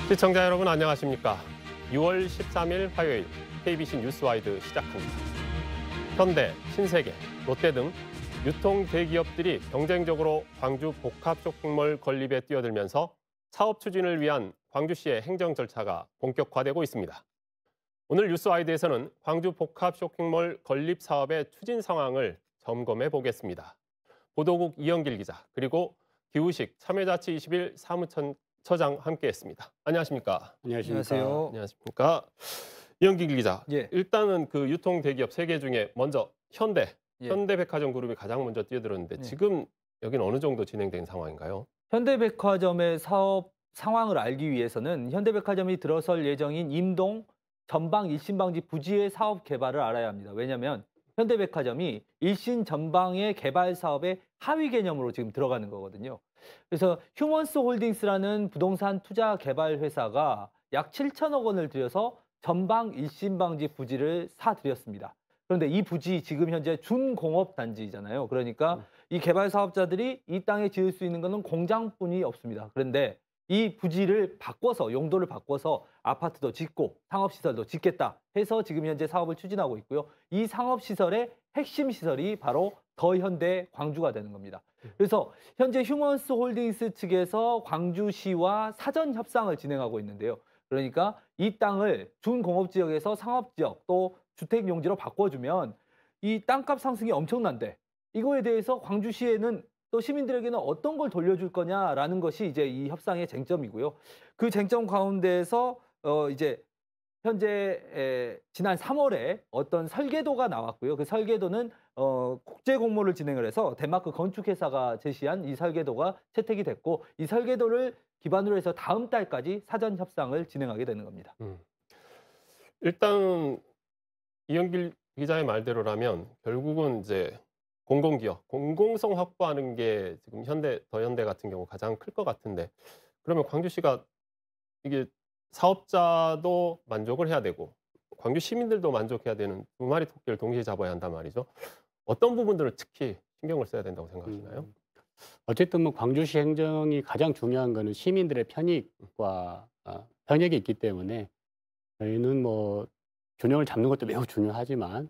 시청자 여러분 안녕하십니까? 6월 13일 화요일 KBC 뉴스와이드 시작합니다. 현대, 신세계, 롯데 등 유통 대기업들이 경쟁적으로 광주 복합 쇼핑몰 건립에 뛰어들면서 사업 추진을 위한 광주시의 행정 절차가 본격화되고 있습니다. 오늘 뉴스와이드에서는 광주 복합 쇼핑몰 건립 사업의 추진 상황을 점검해 보겠습니다. 보도국 이영길 기자 그리고 기우식 참여자치 21 사무처장 함께했습니다. 안녕하십니까? 안녕하세요. 안녕하십니까? 이영길 기자. 예. 일단은 그 유통 대기업 3개 중에 먼저 예. 현대백화점 그룹이 가장 먼저 뛰어들었는데 지금 여기는 어느 정도 진행된 상황인가요? 현대백화점의 사업 상황을 알기 위해서는 현대백화점이 들어설 예정인 임동 전방 일신방지 부지의 사업 개발을 알아야 합니다. 왜냐하면 현대백화점이 일신 전방의 개발 사업의 하위 개념으로 지금 들어가는 거거든요. 그래서 휴먼스 홀딩스라는 부동산 투자 개발 회사가 약 7천억 원을 들여서 전방 일신방지 부지를 사들였습니다. 그런데 이 부지 지금 현재 준공업 단지잖아요. 그러니까 이 개발 사업자들이 이 땅에 지을 수 있는 것은 공장뿐이 없습니다. 그런데 이 부지를 바꿔서 용도를 바꿔서 아파트도 짓고 상업시설도 짓겠다 해서 지금 현재 사업을 추진하고 있고요. 이 상업시설의 핵심 시설이 바로 더현대 광주가 되는 겁니다. 그래서 현재 휴먼스 홀딩스 측에서 광주시와 사전 협상을 진행하고 있는데요. 그러니까 이 땅을 준공업지역에서 상업지역 또 주택용지로 바꿔주면 이 땅값 상승이 엄청난데 이거에 대해서 광주시에는 또 시민들에게는 어떤 걸 돌려줄 거냐라는 것이 이제 이 협상의 쟁점이고요. 그 쟁점 가운데에서 이제 현재 지난 3월에 어떤 설계도가 나왔고요. 그 설계도는 국제 공모를 진행을 해서 덴마크 건축회사가 제시한 이 설계도가 채택이 됐고 이 설계도를 기반으로 해서 다음 달까지 사전 협상을 진행하게 되는 겁니다. 일단 이영길 기자의 말대로라면 결국은 이제 공공기업, 공공성 확보하는 게 지금 더현대 같은 경우 가장 클 것 같은데 그러면 광주시가 이게 사업자도 만족을 해야 되고 광주 시민들도 만족해야 되는 두 마리 토끼를 동시에 잡아야 한단 말이죠. 어떤 부분들을 특히 신경을 써야 된다고 생각하시나요? 어쨌든 뭐 광주시 행정이 가장 중요한 거는 시민들의 편익과 편익이 있기 때문에 저희는 뭐 균형을 잡는 것도 매우 중요하지만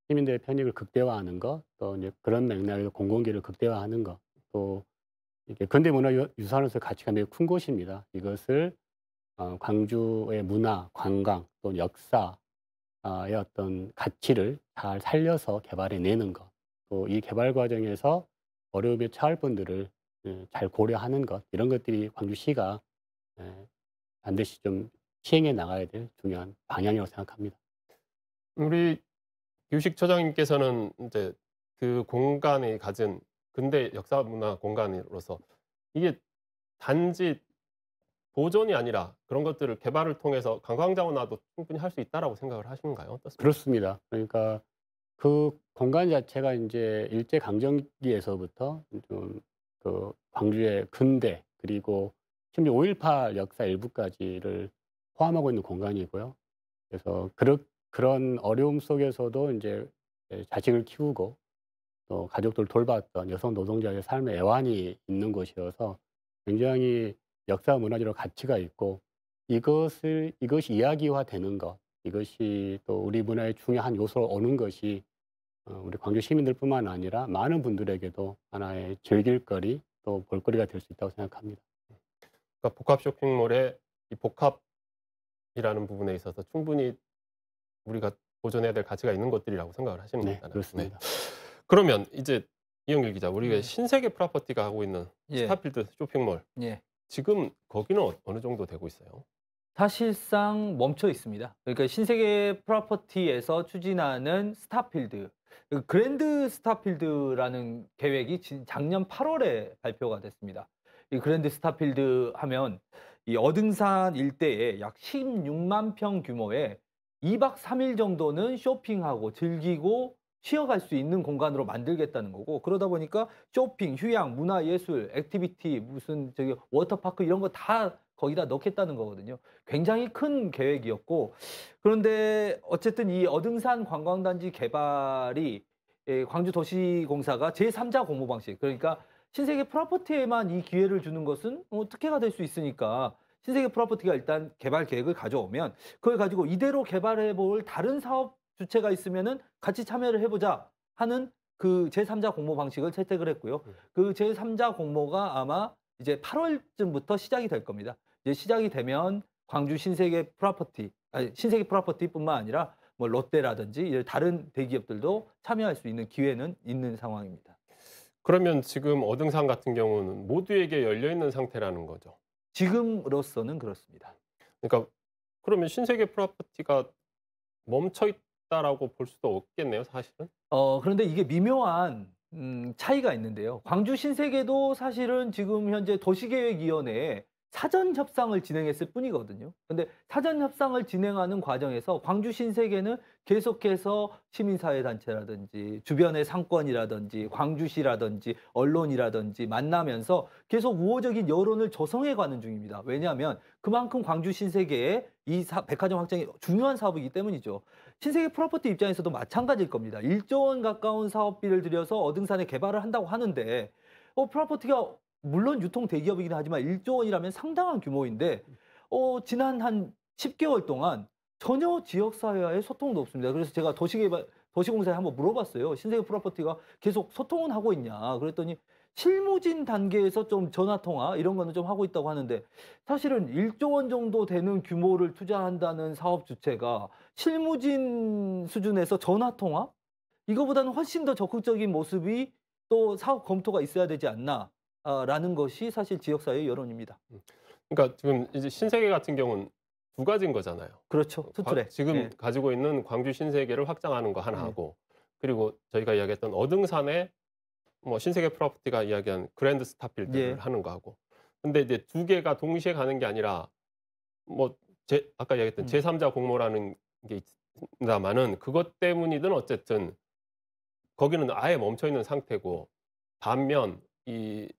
시민들의 편익을 극대화하는 것, 또 이제 그런 맥락에서 공공기를 극대화하는 것, 또 이게 근대문화유산으로서의 가치가 매우 큰 곳입니다. 이것을 광주의 문화, 관광, 또 역사의 어떤 가치를 잘 살려서 개발해내는 것, 또 이 개발 과정에서 어려움에 처할 분들을 잘 고려하는 것, 이런 것들이 광주시가 반드시 좀 시행해 나가야 될 중요한 방향이라고 생각합니다. 우리 유식 처장님께서는 이제 그 공간이 가진 근대 역사 문화 공간으로서 이게 단지 보존이 아니라 그런 것들을 개발을 통해서 관광 자원화도 충분히 할 수 있다라고 생각을 하시는가요? 어떻습니까? 그렇습니다. 그러니까 그 공간 자체가 이제 일제 강점기에서부터 좀 그 광주의 근대 그리고 심지어 5.18 역사 일부까지를 포함하고 있는 공간이고요. 그래서 그런 어려움 속에서도 이제 자식을 키우고 또 가족들을 돌봤던 여성 노동자의 삶의 애환이 있는 곳이어서 굉장히 역사 문화적으로 가치가 있고 이것이 이야기화되는 것, 이것이 또 우리 문화의 중요한 요소로 오는 것이 우리 광주 시민들뿐만 아니라 많은 분들에게도 하나의 즐길거리 또 볼거리가 될 수 있다고 생각합니다. 그러니까 복합 쇼핑몰의 이 복합이라는 부분에 있어서 충분히 우리가 보존해야 될 가치가 있는 것들이라고 생각을 하시는 네, 거잖아요. 그렇습니다. 그러면 이제 이영길 기자, 우리가 신세계 프로퍼티가 하고 있는 스타필드 쇼핑몰, 지금 거기는 어느 정도 되고 있어요? 사실상 멈춰 있습니다. 그러니까 신세계 프로퍼티에서 추진하는 스타필드, 그랜드 스타필드라는 계획이 작년 8월에 발표가 됐습니다. 이 그랜드 스타필드 하면 이 어등산 일대에 약 16만 평 규모의 2박 3일 정도는 쇼핑하고 즐기고 쉬어갈 수 있는 공간으로 만들겠다는 거고 그러다 보니까 쇼핑, 휴양, 문화예술, 액티비티, 무슨 저기 워터파크 이런 거 다 거기다 넣겠다는 거거든요. 굉장히 큰 계획이었고 그런데 어쨌든 이 어등산 관광단지 개발이 광주도시공사가 제3자 공모 방식 그러니까 신세계 프로퍼티에만 이 기회를 주는 것은 특혜가 될 수 있으니까 신세계 프로퍼티가 일단 개발 계획을 가져오면 그걸 가지고 이대로 개발해 볼 다른 사업 주체가 있으면은 같이 참여를 해보자 하는 그 제3자 공모 방식을 채택을 했고요. 그 제3자 공모가 아마 이제 8월쯤부터 시작이 될 겁니다. 이제 시작이 되면 광주 신세계 프로퍼티, 아니, 신세계 프로퍼티뿐만 아니라 뭐 롯데라든지 다른 대기업들도 참여할 수 있는 기회는 있는 상황입니다. 그러면 지금 어등산 같은 경우는 모두에게 열려 있는 상태라는 거죠. 지금으로서는 그렇습니다. 그러니까 그러면 신세계 프로퍼티가 멈춰 있다라고 볼 수도 없겠네요, 사실은. 그런데 이게 미묘한 차이가 있는데요. 광주 신세계도 사실은 지금 현재 도시계획위원회에 사전 협상을 진행했을 뿐이거든요. 근데 사전 협상을 진행하는 과정에서 광주 신세계는 계속해서 시민사회단체라든지 주변의 상권이라든지 광주시라든지 언론이라든지 만나면서 계속 우호적인 여론을 조성해 가는 중입니다. 왜냐하면 그만큼 광주 신세계의 이 백화점 확장이 중요한 사업이기 때문이죠. 신세계 프로퍼티 입장에서도 마찬가지일 겁니다. 1조 원 가까운 사업비를 들여서 어등산에 개발을 한다고 하는데 프로퍼티가 물론 유통 대기업이긴 하지만 1조 원이라면 상당한 규모인데 지난 한 10개월 동안 전혀 지역사회와의 소통도 없습니다. 그래서 제가 도시공사에 한번 물어봤어요. 신세계 프로퍼티가 계속 소통은 하고 있냐. 그랬더니 실무진 단계에서 좀 전화통화 이런 거는 좀 하고 있다고 하는데 사실은 1조 원 정도 되는 규모를 투자한다는 사업 주체가 실무진 수준에서 전화통화? 이거보다는 훨씬 더 적극적인 모습이 또 사업 검토가 있어야 되지 않나. 라는 것이 사실 지역사회의 여론입니다. 그러니까 지금 이제 신세계 같은 경우는 두 가지인 거잖아요. 그렇죠. 투트랙. 지금 네. 가지고 있는 광주 신세계를 확장하는 거 하나 하고 그리고 저희가 이야기했던 어등산에 뭐 신세계 프로퍼티가 이야기한 그랜드 스타필드를 예. 하는 거 하고. 근데 이제 두 개가 동시에 가는 게 아니라 뭐 아까 이야기했던 제3자 공모라는 게 있습니다만은 그것 때문이든 어쨌든 거기는 아예 멈춰 있는 상태고 반면 이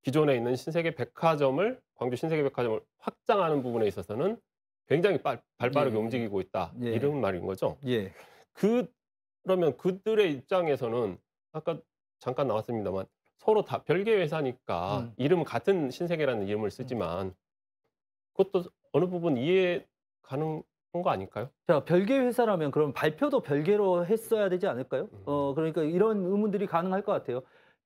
기존에 있는 신세계 백화점을 광주 신세계 백화점을 확장하는 부분에 있어서는 굉장히 발빠르게 예. 움직이고 있다. 예. 이런 말인 거죠. 예. 그러면 그들의 입장에서는 아까 잠깐 나왔습니다만 서로 다 별개 회사니까 이름은 같은 신세계라는 이름을 쓰지만 그것도 어느 부분 이해 가능한 거 아닐까요? 자, 별개 회사라면 그럼 발표도 별개로 했어야 되지 않을까요? 그러니까 이런 의문들이 가능할 것 같아요.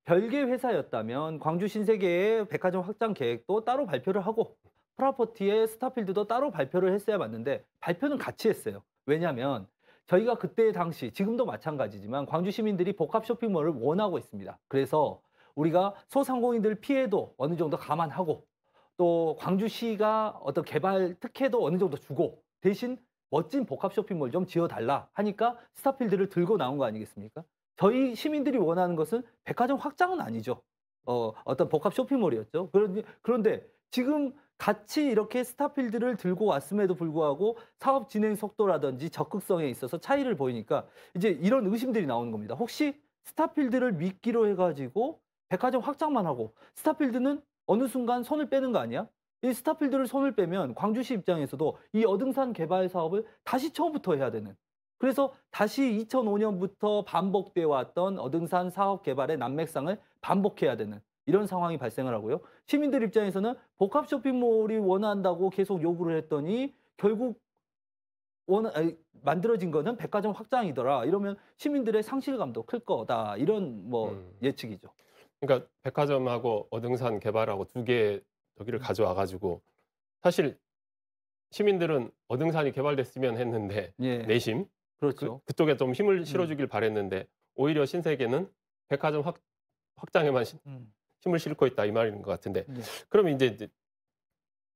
별개 회사였다면 광주 신세계의 백화점 확장 계획도 따로 발표를 하고 프로퍼티의 스타필드도 따로 발표를 했어야 맞는데 발표는 같이 했어요. 왜냐하면 저희가 그때 당시 지금도 마찬가지지만 광주 시민들이 복합 쇼핑몰을 원하고 있습니다. 그래서 우리가 소상공인들 피해도 어느 정도 감안하고 또 광주시가 어떤 개발 특혜도 어느 정도 주고 대신 멋진 복합 쇼핑몰 좀 지어달라 하니까 스타필드를 들고 나온 거 아니겠습니까? 저희 시민들이 원하는 것은 백화점 확장은 아니죠. 어떤 복합 쇼핑몰이었죠. 그런데 지금 같이 이렇게 스타필드를 들고 왔음에도 불구하고 사업 진행 속도라든지 적극성에 있어서 차이를 보이니까 이제 이런 의심들이 나오는 겁니다. 혹시 스타필드를 미끼로 해가지고 백화점 확장만 하고 스타필드는 어느 순간 손을 빼는 거 아니야? 이 스타필드를 손을 빼면 광주시 입장에서도 이 어등산 개발 사업을 다시 처음부터 해야 되는 그래서 다시 2005년부터 반복되어 왔던 어등산 사업 개발의 난맥상을 반복해야 되는 이런 상황이 발생을 하고요. 시민들 입장에서는 복합 쇼핑몰이 원한다고 계속 요구를 했더니 결국 만들어진 거는 백화점 확장이더라. 이러면 시민들의 상실감도 클 거다. 이런 예측이죠. 그러니까 백화점하고 어등산 개발하고 두 개 여기를 가져와 가지고 사실 시민들은 어등산이 개발됐으면 했는데 예. 내심 그렇죠. 그쪽에 좀 힘을 실어주길 바랬는데 오히려 신세계는 백화점 확장에만 힘을 싣고 있다 이 말인 것 같은데 네. 그러면 이제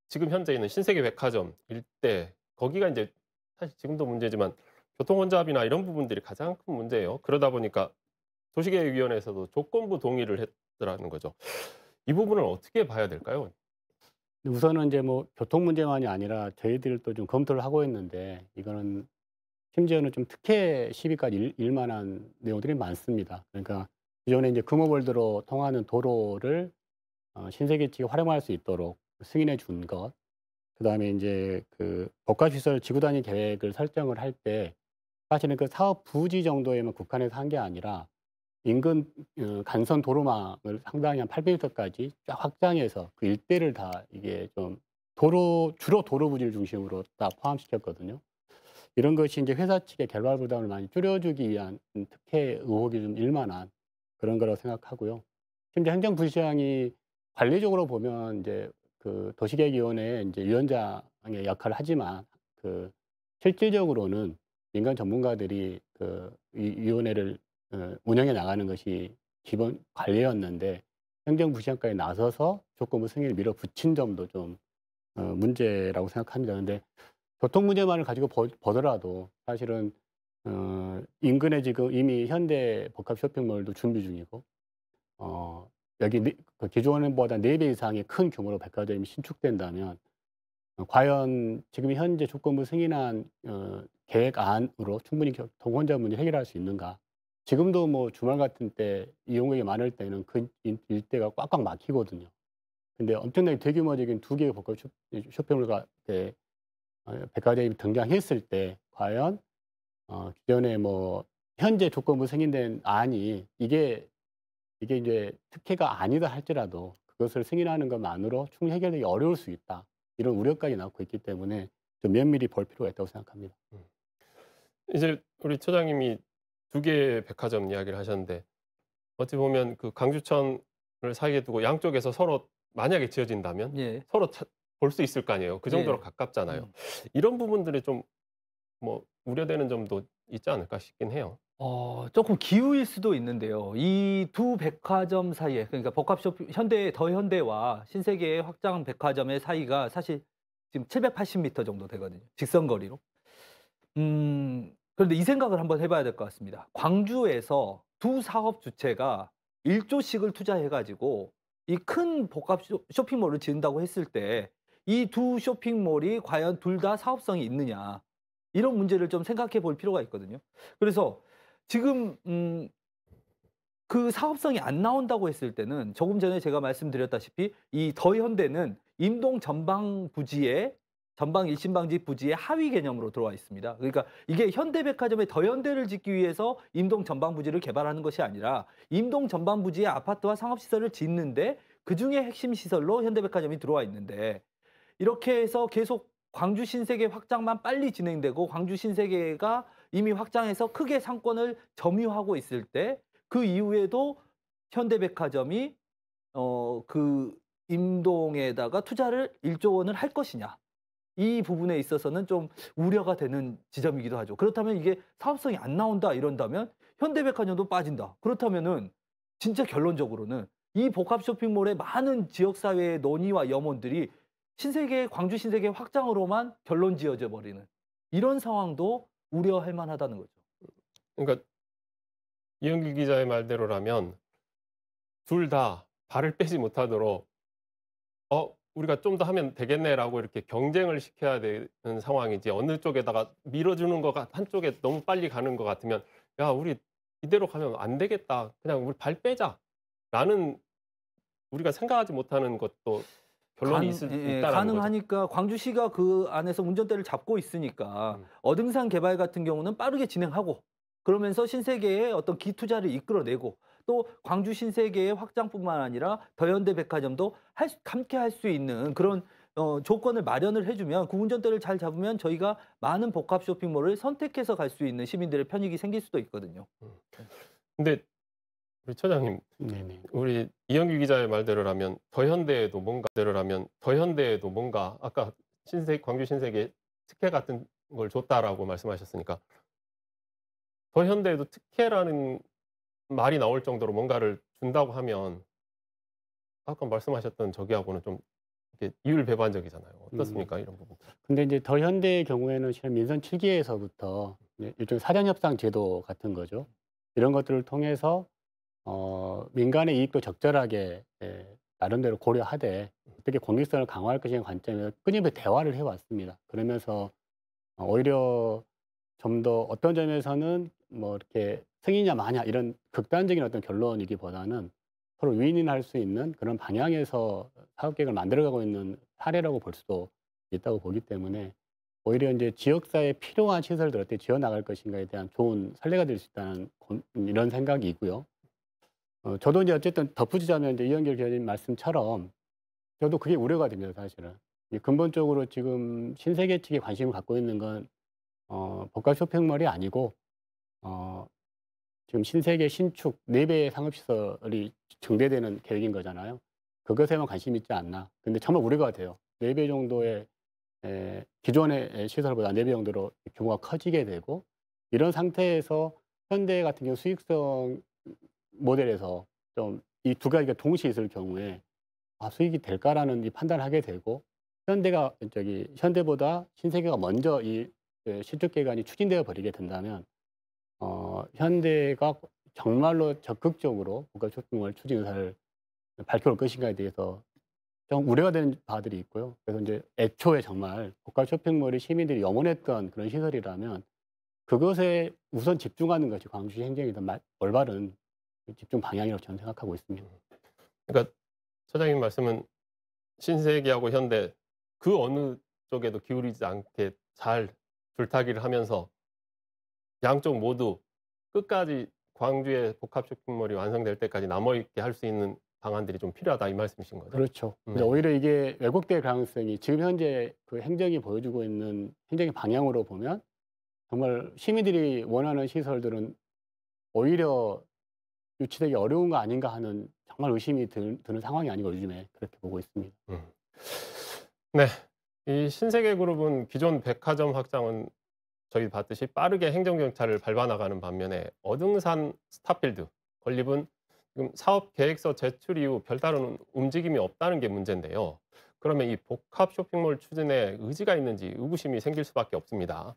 지금 현재 있는 신세계 백화점 일대 거기가 이제 사실 지금도 문제지만 교통 혼잡이나 이런 부분들이 가장 큰 문제예요. 그러다 보니까 도시계획위원회에서도 조건부 동의를 했더라는 거죠. 이 부분을 어떻게 봐야 될까요? 우선은 이제 뭐 교통 문제만이 아니라 저희들도 좀 검토를 하고 있는데 이거는 심지어는 좀 특혜 시비까지 일 만한 내용들이 많습니다. 그러니까 기존에 이제 금호월드로 통하는 도로를 신세계 측이 활용할 수 있도록 승인해 준 것, 그다음에 이제 그 복합시설 지구단위 계획을 설정을 할 때 사실은 그 사업 부지 정도에만 국한해서 한 게 아니라 인근 간선 도로망을 상당히 한 800m까지 쫙 확장해서 그 일대를 다 이게 좀 주로 도로 부지를 중심으로 딱 포함시켰거든요. 이런 것이 이제 회사 측의 개발 부담을 많이 줄여주기 위한 특혜 의혹이 좀 일만한 그런 거라고 생각하고요. 심지어 행정부시장이 관리적으로 보면 이제 그 도시계획위원회 이제 위원장의 역할을 하지만 그 실질적으로는 민간 전문가들이 그 이 위원회를 운영해 나가는 것이 기본 관리였는데 행정부시장까지 나서서 조건부 승인을 밀어붙인 점도 좀 문제라고 생각합니다. 근데 교통 문제만을 가지고 보더라도 사실은 인근에 지금 이미 현대 복합 쇼핑몰도 준비 중이고 여기 그 기존보다 4배 이상의 큰 규모로 백화점이 신축된다면 과연 지금 현재 조건부 승인한 계획안으로 충분히 교통 혼잡 문제 해결할 수 있는가? 지금도 뭐 주말 같은 때 이용객이 많을 때는 그 일대가 꽉꽉 막히거든요. 근데 엄청나게 대규모적인 2개의 복합 쇼핑몰과 백화점이 등장했을 때 과연 기존에 뭐 현재 조건부 승인된 안이 이게 이제 특혜가 아니다 할지라도 그것을 승인하는 것만으로 충분히 해결되기 어려울 수 있다. 이런 우려까지 나오고 있기 때문에 좀 면밀히 볼 필요가 있다고 생각합니다. 이제 우리 처장님이 2개의 백화점 이야기를 하셨는데 어찌 보면 그 강주천을 사이에 두고 양쪽에서 서로 만약에 지어진다면 예. 서로 볼 수 있을 거 아니에요. 그 정도로 예. 가깝잖아요. 이런 부분들이 좀 뭐 우려되는 점도 있지 않을까 싶긴 해요. 조금 기우일 수도 있는데요. 이 두 백화점 사이에 그러니까 복합 쇼핑 더현대와 신세계의 확장 백화점의 사이가 사실 지금 780m 정도 되거든요. 직선거리로. 그런데 이 생각을 한번 해 봐야 될 것 같습니다. 광주에서 두 사업 주체가 1조씩을 투자해 가지고 이 큰 복합 쇼핑몰을 지은다고 했을 때 이 두 쇼핑몰이 과연 둘 다 사업성이 있느냐. 이런 문제를 좀 생각해 볼 필요가 있거든요. 그래서 지금 그 사업성이 안 나온다고 했을 때는 조금 전에 제가 말씀드렸다시피 이 더현대는 임동 전방 부지에 전방 일신방지 부지의 하위 개념으로 들어와 있습니다. 그러니까 이게 현대백화점의 더현대를 짓기 위해서 임동 전방 부지를 개발하는 것이 아니라 임동 전방 부지에 아파트와 상업시설을 짓는데 그중에 핵심 시설로 현대백화점이 들어와 있는데 이렇게 해서 계속 광주 신세계 확장만 빨리 진행되고 광주 신세계가 이미 확장해서 크게 상권을 점유하고 있을 때 그 이후에도 현대백화점이 그 임동에다가 투자를 1조 원을 할 것이냐. 이 부분에 있어서는 좀 우려가 되는 지점이기도 하죠. 그렇다면 이게 사업성이 안 나온다 이런다면 현대백화점도 빠진다. 그렇다면은 진짜 결론적으로는 이 복합 쇼핑몰의 많은 지역사회의 논의와 염원들이 광주 신세계 확장으로만 결론 지어져 버리는 이런 상황도 우려할 만하다는 거죠. 그러니까 이현기 기자의 말대로라면 둘 다 발을 빼지 못하도록 우리가 좀 더 하면 되겠네라고 이렇게 경쟁을 시켜야 되는 상황이지 어느 쪽에다가 밀어주는 거가 한쪽에 너무 빨리 가는 것 같으면 야 우리 이대로 가면 안 되겠다. 그냥 우리 발 빼자라는 우리가 생각하지 못하는 것도 결론이 있다라는 거죠. 가능하니까 광주시가 그 안에서 운전대를 잡고 있으니까 어등산 개발 같은 경우는 빠르게 진행하고 그러면서 신세계의 어떤 기투자를 이끌어내고 또 광주 신세계의 확장뿐만 아니라 더현대 백화점도 함께 할 수 있는 그런 조건을 마련을 해주면 그 운전대를 잘 잡으면 저희가 많은 복합 쇼핑몰을 선택해서 갈 수 있는 시민들의 편익이 생길 수도 있거든요. 근데 우리 처장님, 네네. 우리 이현규 기자의 말대로라면 더현대에도 뭔가 아까 광주 신세계 특혜 같은 걸 줬다라고 말씀하셨으니까 더현대에도 특혜라는 말이 나올 정도로 뭔가를 준다고 하면 아까 말씀하셨던 저기하고는 좀 이렇게 이율배반적이잖아요. 어떻습니까? 이런 부분. 근데 이제 더현대의 경우에는 실은 민선 7기에서부터 일종의 사전협상 제도 같은 거죠. 이런 것들을 통해서 민간의 이익도 적절하게 나름대로 고려하되 어떻게 공익성을 강화할 것이냐는 관점에서 끊임없이 대화를 해왔습니다. 그러면서 오히려 좀 더 어떤 점에서는 뭐 이렇게 승이냐 마냐 이런 극단적인 어떤 결론이기보다는 서로 윈윈할 수 있는 그런 방향에서 사업 계획을 만들어가고 있는 사례라고 볼 수도 있다고 보기 때문에 오히려 이제 지역사회에 필요한 시설들을 어떻게 지어 나갈 것인가에 대한 좋은 선례가 될 수 있다는 이런 생각이고요. 저도 이제 어쨌든 덧붙이자면 이제 이현결 기자님 말씀처럼 저도 그게 우려가 됩니다, 사실은. 근본적으로 지금 신세계 측에 관심을 갖고 있는 건 복합 쇼핑몰이 아니고 어 지금 신세계 신축 4배의 상업시설이 증대되는 계획인 거잖아요. 그것에만 관심이 있지 않나. 근데 정말 우려가 돼요. 4배 정도의 기존의 시설보다 4배 정도로 규모가 커지게 되고 이런 상태에서 현대 같은 경우 수익성 모델에서 좀 이 두 가지가 동시에 있을 경우에 '아 수익이 될까?'라는 이 판단을 하게 되고 현대보다 신세계가 먼저 이 신축 계획안이 추진되어 버리게 된다면 현대가 정말로 적극적으로 복합 쇼핑몰 추진 의사를 밝혀올 것인가에 대해서 좀 우려가 되는 바들이 있고요. 그래서 이제 애초에 정말 복합 쇼핑몰이 시민들이 염원했던 그런 시설이라면 그것에 우선 집중하는 것이 광주시 행정에 더 올바른 집중 방향이라고 저는 생각하고 있습니다. 그러니까 처장님 말씀은 신세계하고 현대 그 어느 쪽에도 기울이지 않게 잘 줄타기를 하면서 양쪽 모두 끝까지 광주의 복합 쇼핑몰이 완성될 때까지 남아 있게 할 수 있는 방안들이 좀 필요하다 이 말씀이신 거죠? 그렇죠. 근데 네. 오히려 이게 왜곡될 가능성이 지금 현재 그 행정이 보여주고 있는 행정의 방향으로 보면 정말 시민들이 원하는 시설들은 오히려 유치되기 어려운 거 아닌가 하는 정말 의심이 드는 상황이 아닌가 요즘에 그렇게 보고 있습니다. 네. 이 신세계그룹은 기존 백화점 확장은 저희 봤듯이 빠르게 행정정찰을 밟아 나가는 반면에 어등산 스타필드 건립은 지금 사업 계획서 제출 이후 별다른 움직임이 없다는 게 문제인데요. 그러면 이 복합 쇼핑몰 추진에 의지가 있는지 의구심이 생길 수밖에 없습니다.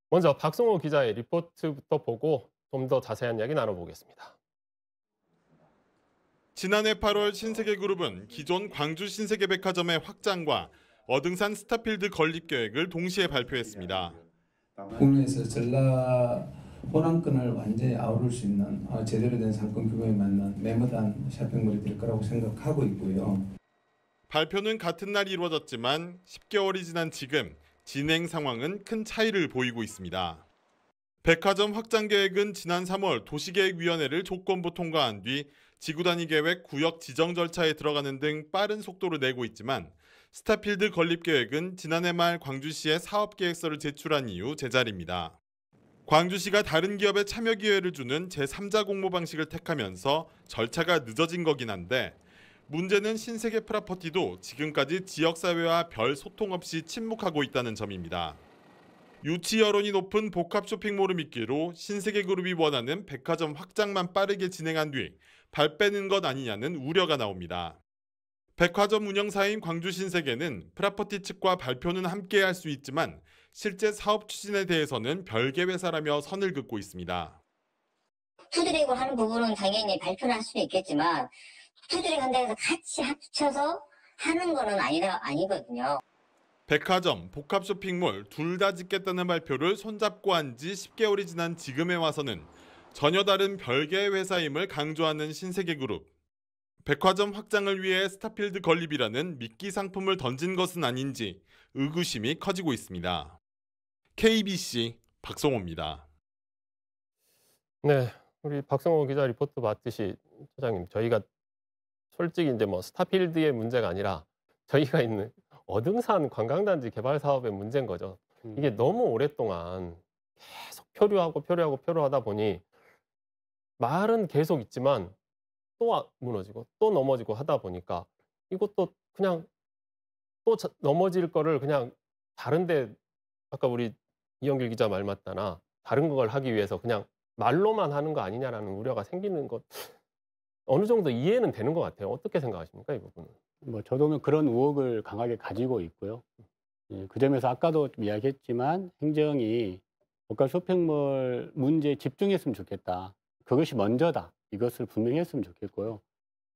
먼저 박성호 기자의 리포트부터 보고 좀 더 자세한 이야기 나눠보겠습니다. 지난해 8월 신세계그룹은 기존 광주 신세계백화점의 확장과 어등산 스타필드 건립 계획을 동시에 발표했습니다. 국내에서 전라 호남권을 완전히 아우를 수 있는 제대로 된 상권 규모에 맞는 메모단 쇼핑몰이 될 거라고 생각하고 있고요. 발표는 같은 날 이루어졌지만 10개월이 지난 지금 진행 상황은 큰 차이를 보이고 있습니다. 백화점 확장 계획은 지난 3월 도시계획위원회를 조건부 통과한 뒤 지구단위 계획 구역 지정 절차에 들어가는 등 빠른 속도를 내고 있지만 스타필드 건립 계획은 지난해 말 광주시에 사업계획서를 제출한 이후 제자리입니다. 광주시가 다른 기업에 참여 기회를 주는 제3자 공모 방식을 택하면서 절차가 늦어진 거긴 한데 문제는 신세계 프라퍼티도 지금까지 지역사회와 별 소통 없이 침묵하고 있다는 점입니다. 유치 여론이 높은 복합 쇼핑몰을 미끼로 신세계그룹이 원하는 백화점 확장만 빠르게 진행한 뒤 발 빼는 것 아니냐는 우려가 나옵니다. 백화점 운영사인 광주신세계는 프라퍼티 측과 발표는 함께 할 수 있지만 실제 사업 추진에 대해서는 별개 회사라며 선을 긋고 있습니다. 푸드레이고 하는 부분은 당연히 발표를 할 수는 있겠지만 푸드레이고 한다고 해서 같이 합쳐서 하는 거는 아니거든요. 백화점, 복합 쇼핑몰 둘 다 짓겠다는 발표를 손잡고 한 지 10개월이 지난 지금에 와서는 전혀 다른 별개의 회사임을 강조하는 신세계그룹. 백화점 확장을 위해 스타필드 건립이라는 미끼 상품을 던진 것은 아닌지 의구심이 커지고 있습니다. KBC 박성호입니다. 네, 우리 박성호 기자 리포트 봤듯이 소장님 저희가 솔직히 이제 뭐 스타필드의 문제가 아니라 저희가 있는 어등산 관광단지 개발 사업의 문제인 거죠. 이게 너무 오랫동안 계속 표류하다 보니 말은 계속 있지만 또 무너지고 또 넘어지고 하다 보니까 이것도 그냥 또 넘어질 거를 그냥 다른데 아까 우리 이영길 기자 말 맞다나 다른 걸 하기 위해서 그냥 말로만 하는 거 아니냐라는 우려가 생기는 것 어느 정도 이해는 되는 것 같아요. 어떻게 생각하십니까 이 부분은? 뭐 저도 그런 의혹을 강하게 가지고 있고요. 그 점에서 아까도 좀 이야기했지만 행정이 복합 쇼핑몰 문제에 집중했으면 좋겠다. 그것이 먼저다. 이것을 분명히 했으면 좋겠고요.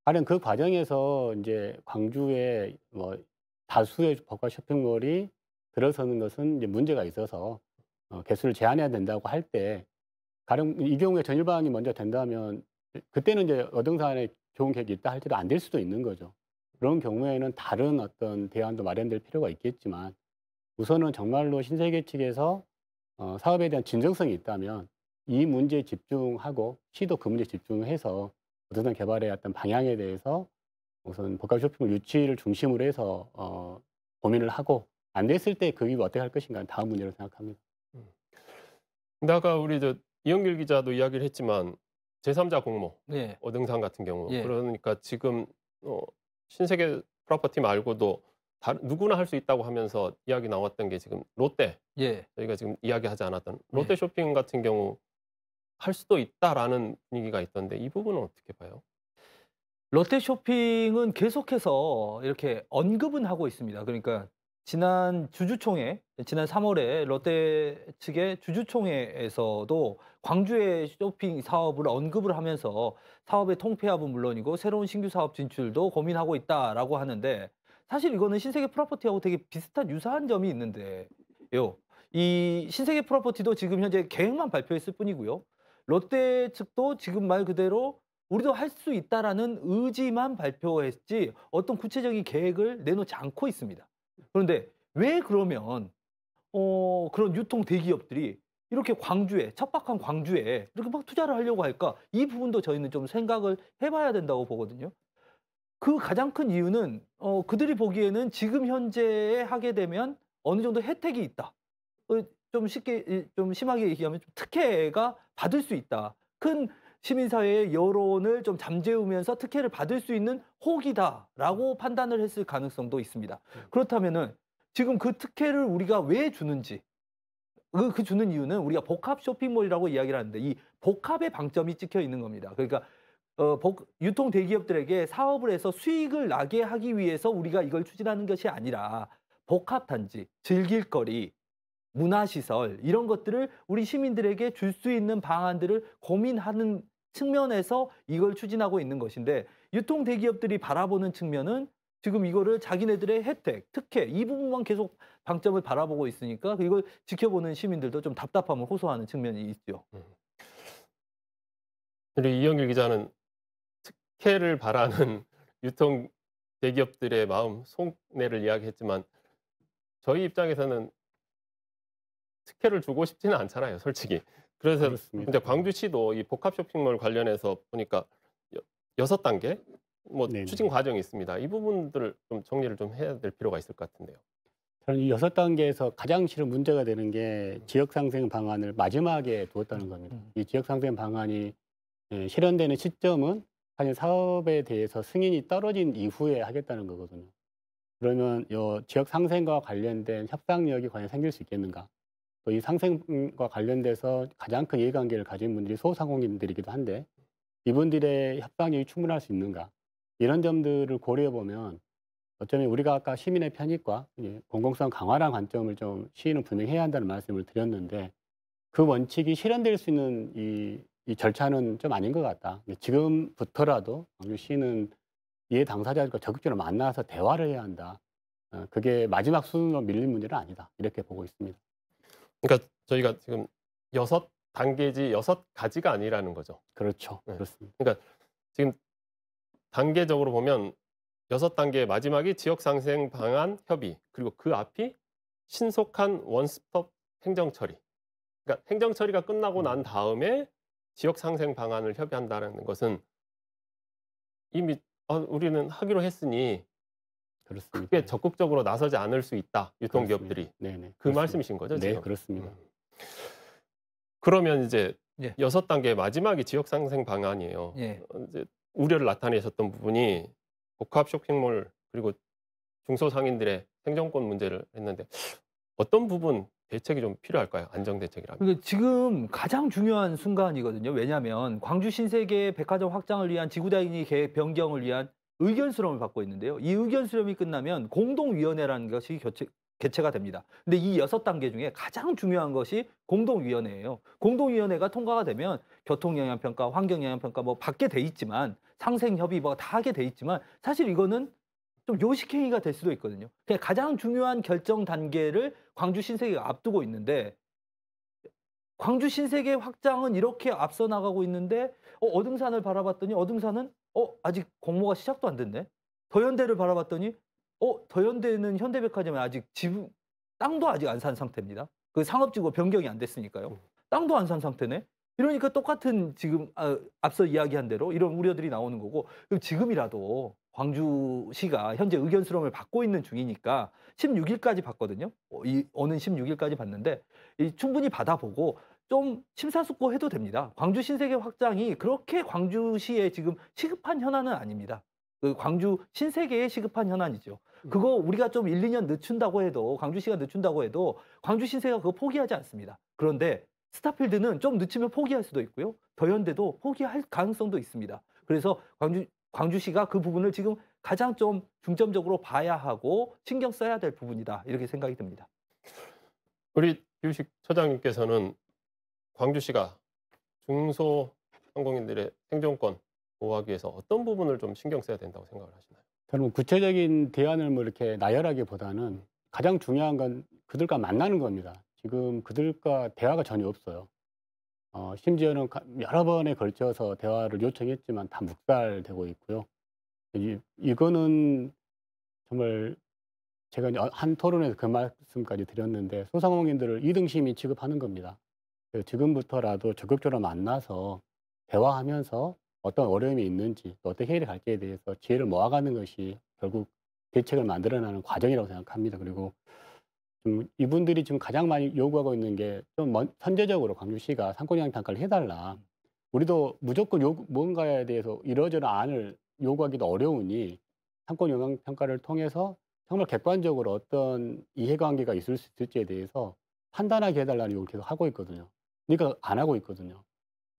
가령 그 과정에서 이제 광주에 뭐 다수의 복합 쇼핑몰이 들어서는 것은 이제 문제가 있어서 개수를 제한해야 된다고 할 때 가령 이 경우에 전일반이 먼저 된다면 그때는 이제 어등산에 좋은 계획이 있다 할지도 안 될 수도 있는 거죠. 그런 경우에는 다른 어떤 대안도 마련될 필요가 있겠지만 우선은 정말로 신세계 측에서 사업에 대한 진정성이 있다면 이 문제에 집중하고 시도 그 문제에 집중해서 어떤 개발의 어떤 방향에 대해서 우선 복합 쇼핑몰 유치를 중심으로 해서 고민을 하고 안 됐을 때 그 이후 어떻게 할 것인가 다음 문제로 생각합니다. 근데 아까 우리 이영길 기자도 이야기를 했지만 제3자 공모, 예. 어등산 같은 경우 예. 그러니까 지금 신세계 프로퍼티 말고도 누구나 할 수 있다고 하면서 이야기 나왔던 게 지금 롯데 예. 저희가 지금 이야기하지 않았던 롯데 쇼핑 같은 경우 할 수도 있다라는 분위기가 있던데 이 부분은 어떻게 봐요? 롯데 쇼핑은 계속해서 이렇게 언급은 하고 있습니다. 그러니까 지난 주주총회, 지난 3월에 롯데 측의 주주총회에서도 광주의 쇼핑 사업을 언급을 하면서 사업의 통폐합은 물론이고 새로운 신규 사업 진출도 고민하고 있다라고 하는데 사실 이거는 신세계 프로퍼티하고 되게 비슷한 유사한 점이 있는데요. 이 신세계 프로퍼티도 지금 현재 계획만 발표했을 뿐이고요. 롯데 측도 지금 말 그대로 우리도 할 수 있다라는 의지만 발표했지 어떤 구체적인 계획을 내놓지 않고 있습니다. 그런데 왜 그러면 그런 유통 대기업들이 이렇게 광주에 척박한 광주에 이렇게 막 투자를 하려고 할까? 이 부분도 저희는 좀 생각을 해봐야 된다고 보거든요. 그 가장 큰 이유는 그들이 보기에는 지금 현재에 하게 되면 어느 정도 혜택이 있다. 좀 쉽게 좀 심하게 얘기하면 좀 특혜가 받을 수 있다. 큰 시민사회의 여론을 좀 잠재우면서 특혜를 받을 수 있는 혹이다라고 판단을 했을 가능성도 있습니다. 그렇다면은 지금 그 특혜를 우리가 왜 주는지 그 주는 이유는 우리가 복합 쇼핑몰이라고 이야기를 하는데 이 복합의 방점이 찍혀 있는 겁니다. 그러니까 유통 대기업들에게 사업을 해서 수익을 나게 하기 위해서 우리가 이걸 추진하는 것이 아니라 복합 단지, 즐길거리, 문화시설 이런 것들을 우리 시민들에게 줄 수 있는 방안들을 고민하는 측면에서 이걸 추진하고 있는 것인데 유통 대기업들이 바라보는 측면은 지금 이거를 자기네들의 혜택, 특혜 이 부분만 계속 방점을 바라보고 있으니까 이걸 지켜보는 시민들도 좀 답답함을 호소하는 측면이 있죠. 우리 이영길 기자는 특혜를 바라는 유통 대기업들의 마음 속내를 이야기했지만 저희 입장에서는 특혜를 주고 싶지는 않잖아요, 솔직히. 그래서 그렇습니다. 이제 광주시도 이 복합 쇼핑몰 관련해서 보니까 6단계 뭐 네네. 추진 과정이 있습니다. 이 부분들을 좀 정리를 좀 해야 될 필요가 있을 것 같은데요. 저는 이 6단계에서 가장 실은 문제가 되는 게 지역상생 방안을 마지막에 두었다는 겁니다. 이 지역상생 방안이 실현되는 시점은 사실 사업에 대해서 승인이 떨어진 이후에 하겠다는 거거든요. 그러면 이 지역상생과 관련된 협상력이 과연 생길 수 있겠는가? 또 이 상생과 관련돼서 가장 큰 이해관계를 가진 분들이 소상공인들이기도 한데 이분들의 협상력이 충분할 수 있는가? 이런 점들을 고려해 보면 어쩌면 우리가 아까 시민의 편익과 공공성 강화라는 관점을 좀 시의는 분명히 해야 한다는 말씀을 드렸는데 그 원칙이 실현될 수 있는 이 절차는 좀 아닌 것 같다. 지금부터라도 광주시는 이해 당사자들과 적극적으로 만나서 대화를 해야 한다. 그게 마지막 수준으로 밀린 문제는 아니다. 이렇게 보고 있습니다. 그러니까 저희가 지금 6단계지 6가지가 아니라는 거죠. 그렇죠. 네. 그렇습니다. 그러니까 지금 단계적으로 보면 6단계의 마지막이 지역상생 방안 협의 그리고 그 앞이 신속한 원스톱 행정처리. 그러니까 행정처리가 끝나고 난 다음에 지역상생 방안을 협의한다는 것은 이미 우리는 하기로 했으니 그렇습니다. 크게 적극적으로 나서지 않을 수 있다. 유통기업들이. 네네. 그 그렇습니다. 말씀이신 거죠? 네, 지금? 그렇습니다. 그러면 이제 예. 6단계 마지막이 지역상생 방안이에요. 예. 이제 우려를 나타내셨던 부분이 복합 쇼핑몰 그리고 중소상인들의 생존권 문제를 했는데 어떤 부분 대책이 좀 필요할까요? 안정대책이라면. 그러니까 지금 가장 중요한 순간이거든요. 왜냐하면 광주 신세계 백화점 확장을 위한 지구단위 계획 변경을 위한 의견 수렴을 받고 있는데요. 이 의견 수렴이 끝나면 공동위원회라는 것이 개최가 됩니다. 근데 이 6단계 중에 가장 중요한 것이 공동위원회예요. 공동위원회가 통과가 되면 교통영향평가, 환경영향평가 뭐 받게 돼 있지만 상생협의 뭐 다 하게 돼 있지만 사실 이거는 좀 요식행위가 될 수도 있거든요. 그러니까 가장 중요한 결정 단계를 광주 신세계가 앞두고 있는데 광주 신세계 확장은 이렇게 앞서 나가고 있는데 어등산을 바라봤더니 어등산은 아직 공모가 시작도 안 됐네. 더현대를 바라봤더니 더현대는 현대백화점에 아직 땅도 아직 안 산 상태입니다. 그 상업지구 변경이 안 됐으니까요. 땅도 안 산 상태네. 이러니까 똑같은 지금 앞서 이야기한 대로 이런 우려들이 나오는 거고 지금이라도 광주시가 현재 의견 수렴을 받고 있는 중이니까 16일까지 받거든요. 오는 16일까지 받는데 충분히 받아보고 좀 심사숙고해도 됩니다. 광주 신세계 확장이 그렇게 광주시에 지금 시급한 현안은 아닙니다. 그 광주 신세계에 시급한 현안이죠. 그거 우리가 좀 1, 2년 늦춘다고 해도 광주시가 늦춘다고 해도 광주 신세계가 그거 포기하지 않습니다. 그런데 스타필드는 좀 늦추면 포기할 수도 있고요. 더현대도 포기할 가능성도 있습니다. 그래서 광주시가 그 부분을 지금 가장 좀 중점적으로 봐야 하고 신경 써야 될 부분이다. 이렇게 생각이 듭니다. 우리 유식 처장님께서는 광주시가 중소상공인들의 생존권 보호하기 위해서 어떤 부분을 좀 신경 써야 된다고 생각을 하시나요? 저는 구체적인 대안을 뭐 이렇게 나열하기보다는 가장 중요한 건 그들과 만나는 겁니다. 지금 그들과 대화가 전혀 없어요. 심지어는 여러 번에 걸쳐서 대화를 요청했지만 다 묵살되고 있고요. 이거는 정말 제가 한 토론에서 그 말씀까지 드렸는데 소상공인들을 2등 시민 취급하는 겁니다. 지금부터라도 적극적으로 만나서 대화하면서 어떤 어려움이 있는지 또 어떻게 해결이 갈지에 대해서 지혜를 모아가는 것이 결국 대책을 만들어내는 과정이라고 생각합니다. 그리고 좀 이분들이 지금 가장 많이 요구하고 있는 게 좀 선제적으로 광주시가 상권영향 평가를 해달라. 우리도 무조건 뭔가에 대해서 이러저러 안을 요구하기도 어려우니 상권영향 평가를 통해서 정말 객관적으로 어떤 이해관계가 있을 수 있을지에 대해서 판단하게 해달라는 요구를 계속 하고 있거든요. 그러니까 안 하고 있거든요.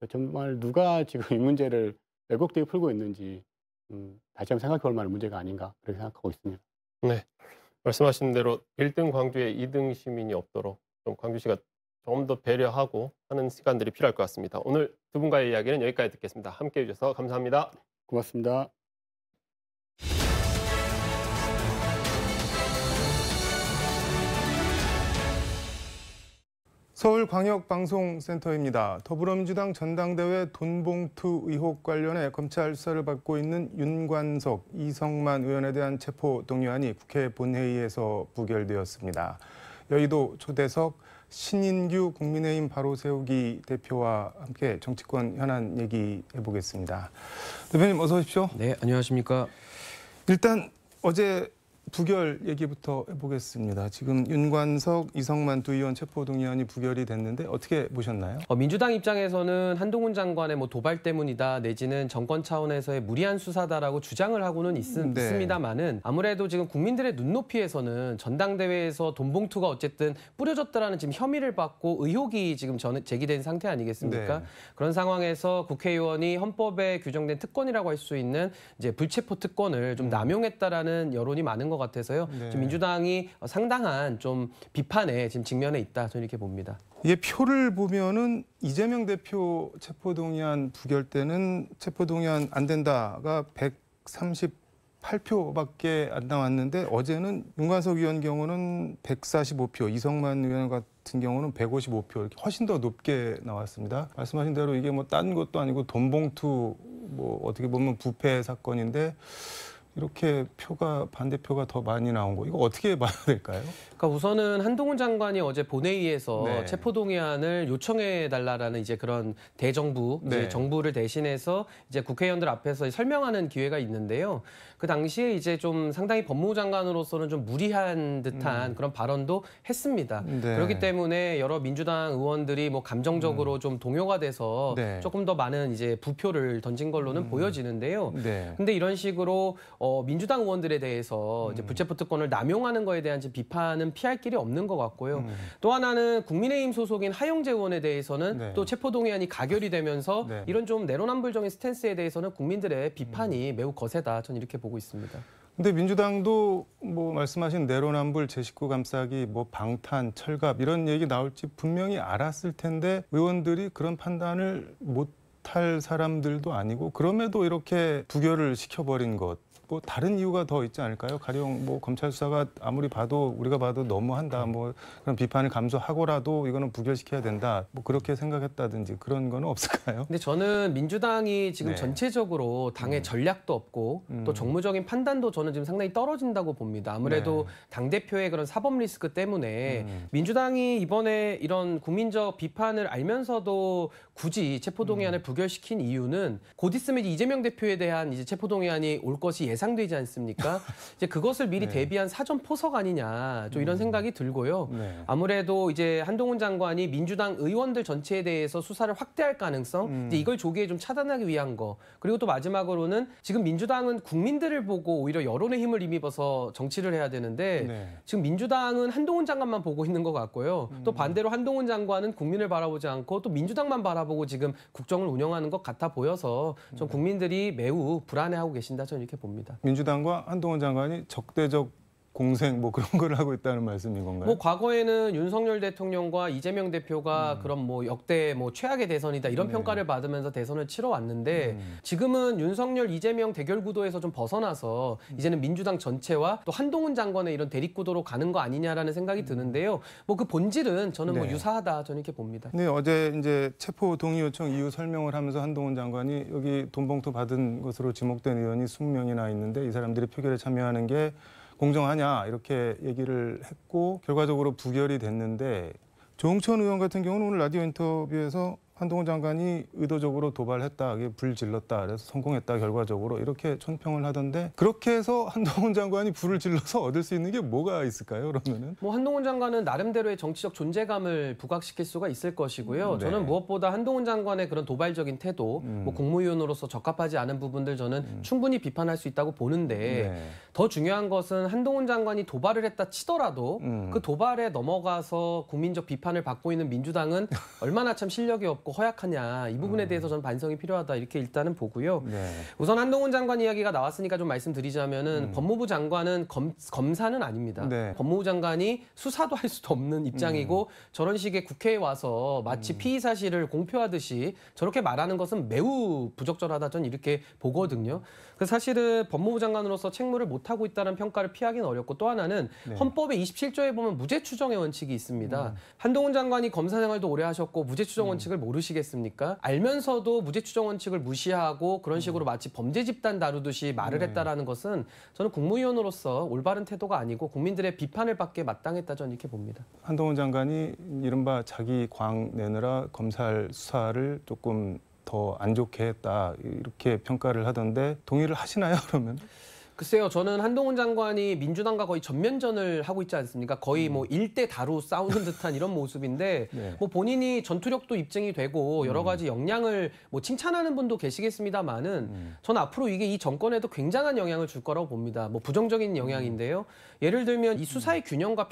정말 누가 지금 이 문제를 왜곡되게 풀고 있는지 다시 한번 생각해 볼 만한 문제가 아닌가 그렇게 생각하고 있습니다. 네, 말씀하신 대로 1등 광주에 2등 시민이 없도록 좀 광주시가 조금 더 배려하고 하는 시간들이 필요할 것 같습니다. 오늘 두 분과의 이야기는 여기까지 듣겠습니다. 함께해 주셔서 감사합니다. 고맙습니다. 서울광역방송센터입니다. 더불어민주당 전당대회 돈봉투 의혹 관련해 검찰 수사를 받고 있는 윤관석, 이성만 의원에 대한 체포동의안이 국회 본회의에서 부결되었습니다. 여의도 초대석 신인규 국민의힘 바로세우기 대표와 함께 정치권 현안 얘기해보겠습니다. 대표님 어서 오십시오. 네, 안녕하십니까. 일단 어제 부결 얘기부터 해보겠습니다. 지금 윤관석, 이성만 두 의원 체포동의안이 부결이 됐는데 어떻게 보셨나요? 민주당 입장에서는 한동훈 장관의 도발 때문이다 내지는 정권 차원에서의 무리한 수사다라고 주장을 하고는 있습니다만은 아무래도 지금 국민들의 눈높이에서는 전당대회에서 돈봉투가 어쨌든 뿌려졌다라는 지금 혐의를 받고 의혹이 지금 제기된 상태 아니겠습니까? 네. 그런 상황에서 국회의원이 헌법에 규정된 특권이라고 할 수 있는 이제 불체포 특권을 좀 남용했다라는 여론이 많은 것 같아서요. 네. 지금 민주당이 상당한 좀 비판에 지금 직면해 있다 저는 이렇게 봅니다. 이게 표를 보면은 이재명 대표 체포동의안 부결 때는 체포동의안 안 된다가 138표밖에 안 나왔는데 어제는 윤관석 의원 경우는 145표, 이성만 의원 같은 경우는 155표 이렇게 훨씬 더 높게 나왔습니다. 말씀하신 대로 이게 딴 것도 아니고 돈봉투 어떻게 보면 부패 사건인데 이렇게 반대표가 더 많이 나온 거 이거 어떻게 봐야 될까요? 그러니까 우선은 한동훈 장관이 어제 본회의에서 네. 체포동의안을 요청해 달라라는 이제 그런 대정부 이제 네. 정부를 대신해서 이제 국회의원들 앞에서 설명하는 기회가 있는데요. 그 당시에 이제 좀 상당히 법무부 장관으로서는 좀 무리한 듯한 그런 발언도 했습니다. 네. 그렇기 때문에 여러 민주당 의원들이 감정적으로 좀 동요가 돼서 네. 조금 더 많은 이제 부표를 던진 걸로는 보여지는데요. 네. 근데 이런 식으로 민주당 의원들에 대해서 이제 불체포 특권을 남용하는 거에 대한 비판은 피할 길이 없는 것 같고요. 또 하나는 국민의힘 소속인 하용재 의원에 대해서는 네. 또 체포동의안이 가결이 되면서 네. 이런 좀 내로남불적인 스탠스에 대해서는 국민들의 비판이 매우 거세다. 저는 이렇게 보고 있습니다. 근데 민주당도 말씀하신 내로남불, 제 식구 감싸기, 방탄, 철갑 이런 얘기 나올지 분명히 알았을 텐데 의원들이 그런 판단을 못할 사람들도 아니고 그럼에도 이렇게 부결을 시켜버린 것. 다른 이유가 더 있지 않을까요? 가령 검찰 수사가 아무리 봐도 우리가 봐도 너무한다. 그런 비판을 감수하고라도 이거는 부결시켜야 된다. 그렇게 생각했다든지 그런 거는 없을까요? 근데 저는 민주당이 지금 네. 전체적으로 당의 전략도 없고 또 정무적인 판단도 저는 지금 상당히 떨어진다고 봅니다. 아무래도 네. 당대표의 그런 사법 리스크 때문에 민주당이 이번에 이런 국민적 비판을 알면서도 굳이 체포동의안을 부결시킨 이유는 곧 있으면 이재명 대표에 대한 이제 체포동의안이 올 것이 예상되지 않습니까? 이제 그것을 미리 네. 대비한 사전 포석 아니냐, 좀 이런 생각이 들고요. 네. 아무래도 이제 한동훈 장관이 민주당 의원들 전체에 대해서 수사를 확대할 가능성, 이제 이걸 조기에 좀 차단하기 위한 거. 그리고 또 마지막으로는 지금 민주당은 국민들을 보고 오히려 여론의 힘을 힘입어서 정치를 해야 되는데 네. 지금 민주당은 한동훈 장관만 보고 있는 것 같고요. 또 반대로 한동훈 장관은 국민을 바라보지 않고 또 민주당만 바라보고 지금 국정을 운영하는 것 같아 보여서 좀 국민들이 매우 불안해하고 계신다, 저는 이렇게 봅니다. 민주당과 한동훈 장관이 적대적 공생 뭐 그런 걸 하고 있다는 말씀인 건가요? 뭐 과거에는 윤석열 대통령과 이재명 대표가 그런 뭐 역대 뭐 최악의 대선이다 이런 네. 평가를 받으면서 대선을 치러 왔는데 지금은 윤석열 이재명 대결 구도에서 좀 벗어나서 이제는 민주당 전체와 또 한동훈 장관의 이런 대립 구도로 가는 거 아니냐라는 생각이 드는데요. 뭐 그 본질은 저는 뭐 네. 유사하다, 저는 이렇게 봅니다. 네, 어제 이제 체포 동의 요청 이유 설명을 하면서 한동훈 장관이 여기 돈 봉투 받은 것으로 지목된 의원이 20명이나 있는데 이 사람들이 표결에 참여하는 게 공정하냐 이렇게 얘기를 했고 결과적으로 부결이 됐는데 조홍천 의원 같은 경우는 오늘 라디오 인터뷰에서 한동훈 장관이 의도적으로 도발했다, 이게 불 질렀다, 그래서 성공했다 결과적으로 이렇게 총평을 하던데 그렇게 해서 한동훈 장관이 불을 질러서 얻을 수 있는 게 뭐가 있을까요? 그러면은 뭐 한동훈 장관은 나름대로의 정치적 존재감을 부각시킬 수가 있을 것이고요. 네. 저는 무엇보다 한동훈 장관의 그런 도발적인 태도, 뭐 국무위원으로서 적합하지 않은 부분들 저는 충분히 비판할 수 있다고 보는데 네. 더 중요한 것은 한동훈 장관이 도발을 했다 치더라도 그 도발에 넘어가서 국민적 비판을 받고 있는 민주당은 얼마나 참 실력이 없고 허약하냐, 이 부분에 대해서 저는 반성이 필요하다, 이렇게 일단은 보고요. 네. 우선 한동훈 장관 이야기가 나왔으니까 좀 말씀드리자면은 법무부 장관은 검사는 아닙니다. 네. 법무부 장관이 수사도 할 수도 없는 입장이고 저런 식의 국회에 와서 마치 피의 사실을 공표하듯이 저렇게 말하는 것은 매우 부적절하다, 저는 이렇게 보거든요. 그래서 사실은 법무부 장관으로서 책무를 못하고 있다는 평가를 피하기는 어렵고 또 하나는 네. 헌법의 27조에 보면 무죄 추정의 원칙이 있습니다. 한동훈 장관이 검사 생활도 오래 하셨고 무죄 추정 원칙을 모르시겠습니까? 알면서도 무죄 추정 원칙을 무시하고 그런 식으로 마치 범죄 집단 다루듯이 말을 했다라는 것은 저는 국무위원으로서 올바른 태도가 아니고 국민들의 비판을 받게 마땅했다, 저는 이렇게 봅니다. 한동훈 장관이 이른바 자기 광 내느라 검찰 수사를 조금 더 안 좋게 했다 이렇게 평가를 하던데 동의를 하시나요, 그러면? 글쎄요, 저는 한동훈 장관이 민주당과 거의 전면전을 하고 있지 않습니까? 거의 뭐 일대 다루 싸우는 듯한 이런 모습인데 네. 뭐 본인이 전투력도 입증이 되고 여러 가지 역량을 뭐 칭찬하는 분도 계시겠습니다만은 저는 앞으로 이게 이 정권에도 굉장한 영향을 줄 거라고 봅니다. 뭐 부정적인 영향인데요. 예를 들면 이 수사의 균형과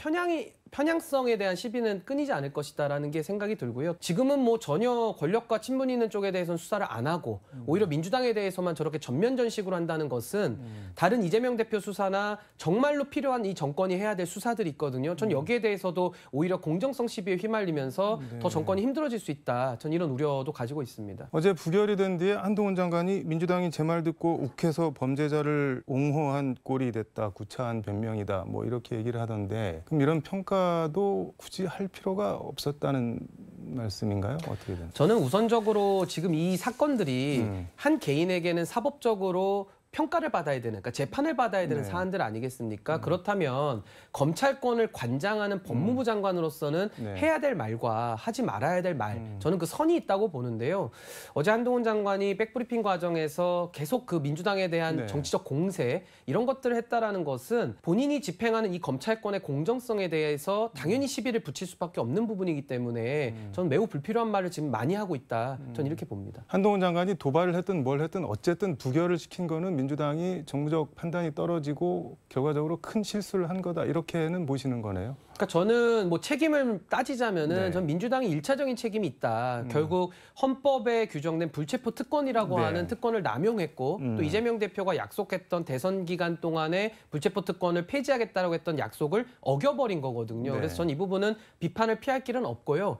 편향성에 대한 시비는 끊이지 않을 것이다라는 게 생각이 들고요. 지금은 뭐 전혀 권력과 친분이 있는 쪽에 대해서는 수사를 안 하고 오히려 민주당에 대해서만 저렇게 전면전식으로 한다는 것은 다른 이재명 대표 수사나 정말로 필요한 이 정권이 해야 될 수사들이 있거든요. 전 여기에 대해서도 오히려 공정성 시비에 휘말리면서 더 정권이 힘들어질 수 있다, 전 이런 우려도 가지고 있습니다. 어제 부결이 된 뒤에 한동훈 장관이 민주당이 제 말 듣고 욱해서 범죄자를 옹호한 꼴이 됐다, 구차한 변명이다, 뭐 이렇게 얘기를 하던데 그럼 이런 평가도 굳이 할 필요가 없었다는 말씀인가요? 어떻게 되나요? 저는 우선적으로 지금 이 사건들이 한 개인에게는 사법적으로 평가를 받아야 되는, 그러니까 재판을 받아야 되는 네. 사안들 아니겠습니까? 그렇다면 검찰권을 관장하는 법무부 장관으로서는 네. 해야 될 말과 하지 말아야 될 말, 저는 그 선이 있다고 보는데요. 어제 한동훈 장관이 백브리핑 과정에서 계속 그 민주당에 대한 네. 정치적 공세 이런 것들을 했다라는 것은 본인이 집행하는 이 검찰권의 공정성에 대해서 당연히 시비를 붙일 수밖에 없는 부분이기 때문에 저는 매우 불필요한 말을 지금 많이 하고 있다, 저는 이렇게 봅니다. 한동훈 장관이 도발을 했든 뭘 했든 어쨌든 부결을 시킨 거는 민주당이 정무적 판단이 떨어지고 결과적으로 큰 실수를 한 거다, 이렇게는 보시는 거네요. 그러니까 저는 뭐 책임을 따지자면은 네. 전 민주당이 일차적인 책임이 있다. 결국 헌법에 규정된 불체포 특권이라고 네. 하는 특권을 남용했고 또 이재명 대표가 약속했던 대선 기간 동안에 불체포 특권을 폐지하겠다라고 했던 약속을 어겨버린 거거든요. 네. 그래서 전 이 부분은 비판을 피할 길은 없고요.